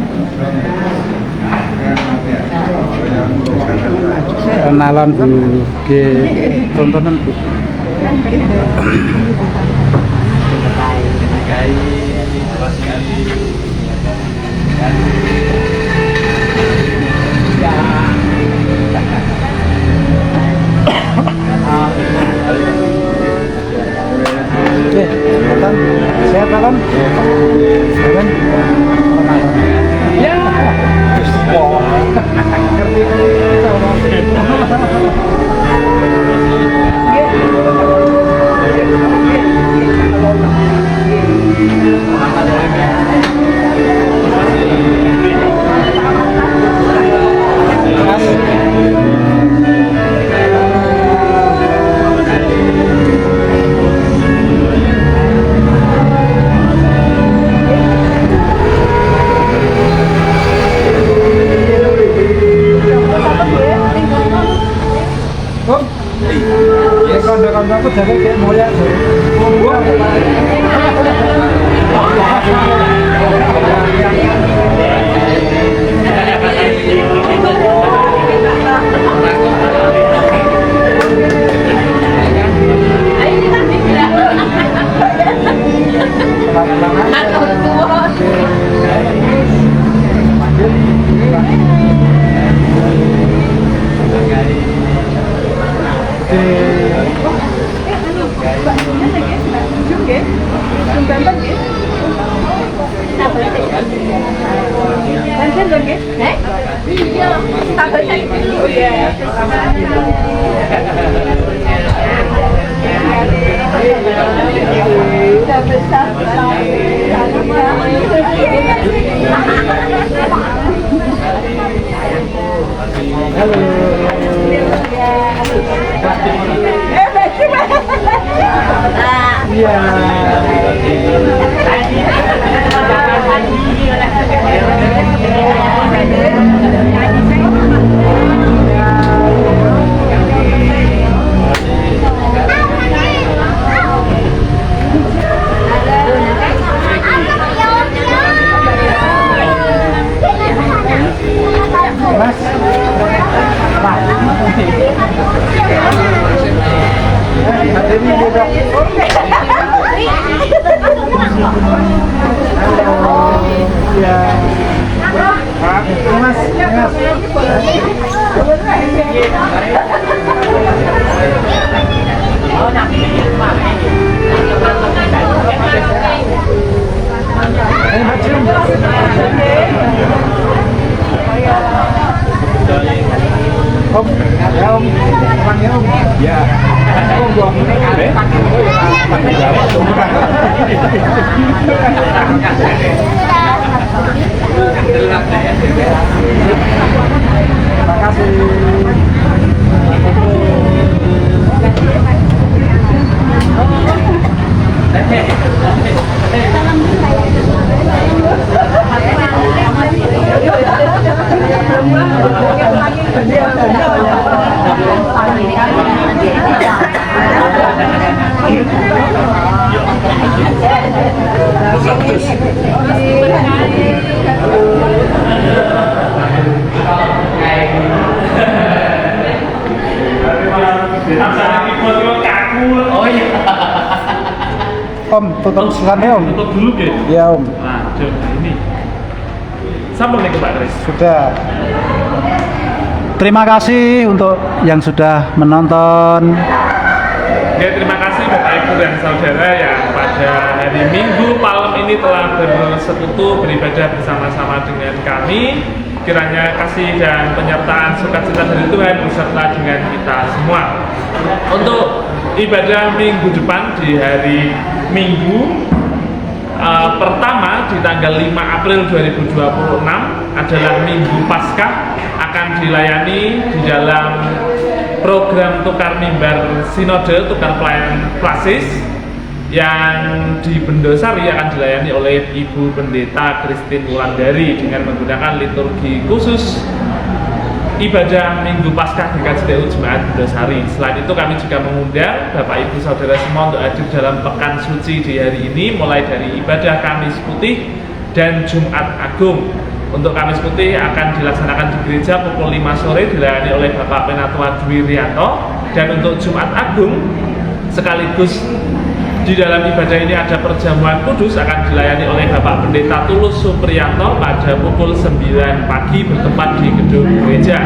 Kenalan Bu, ke tontonan Bu. Oke, Nathan, sehat Nathan? Nathan? Ya. Aku jaga kayak mulia. Mas. Terima kasih. Oh iya. Om, tutup silakan Om. Tutup dulu ya. Ya Om, Nah, coba ini. Sambung nih ke Pak Kris. sudah. Terima kasih untuk yang sudah menonton. Oke, terima kasih Bapak Ibu dan Saudara yang pada hari Minggu malam ini telah bersekutu beribadah bersama-sama dengan kami. Kiranya kasih dan penyertaan sukacita dari Tuhan beserta dengan kita semua. Untuk ibadah minggu depan di hari Minggu pertama di tanggal 5 April 2026 adalah Minggu Paskah, akan dilayani di dalam program tukar mimbar sinode, tukar pelayanan klasis yang di Bendosari akan dilayani oleh Ibu Pendeta Christine Wulandari dengan menggunakan liturgi khusus ibadah Minggu Paskah di KJDU Jemaat Bendosari. Selain itu kami juga mengundang Bapak Ibu Saudara semua untuk hadir dalam pekan suci di hari ini, mulai dari ibadah Kamis Putih dan Jumat Agung. Untuk Kamis Putih akan dilaksanakan di gereja pukul 5 sore dilayani oleh Bapak Penatua Dwi Rianto, dan untuk Jumat Agung sekaligus di dalam ibadah ini ada perjamuan kudus akan dilayani oleh Bapak Pendeta Tulus Supriyanto pada pukul 9 pagi bertempat di gedung gereja.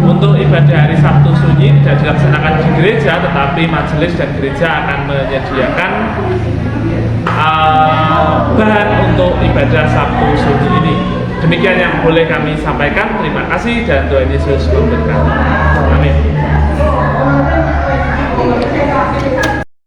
Untuk ibadah hari Sabtu Sunyi tidak dilaksanakan di gereja, tetapi majelis dan gereja akan menyediakan bahan untuk ibadah Sabtu Sunyi ini. Demikian yang boleh kami sampaikan. Terima kasih dan Tuhan Yesus memberkati. Amin.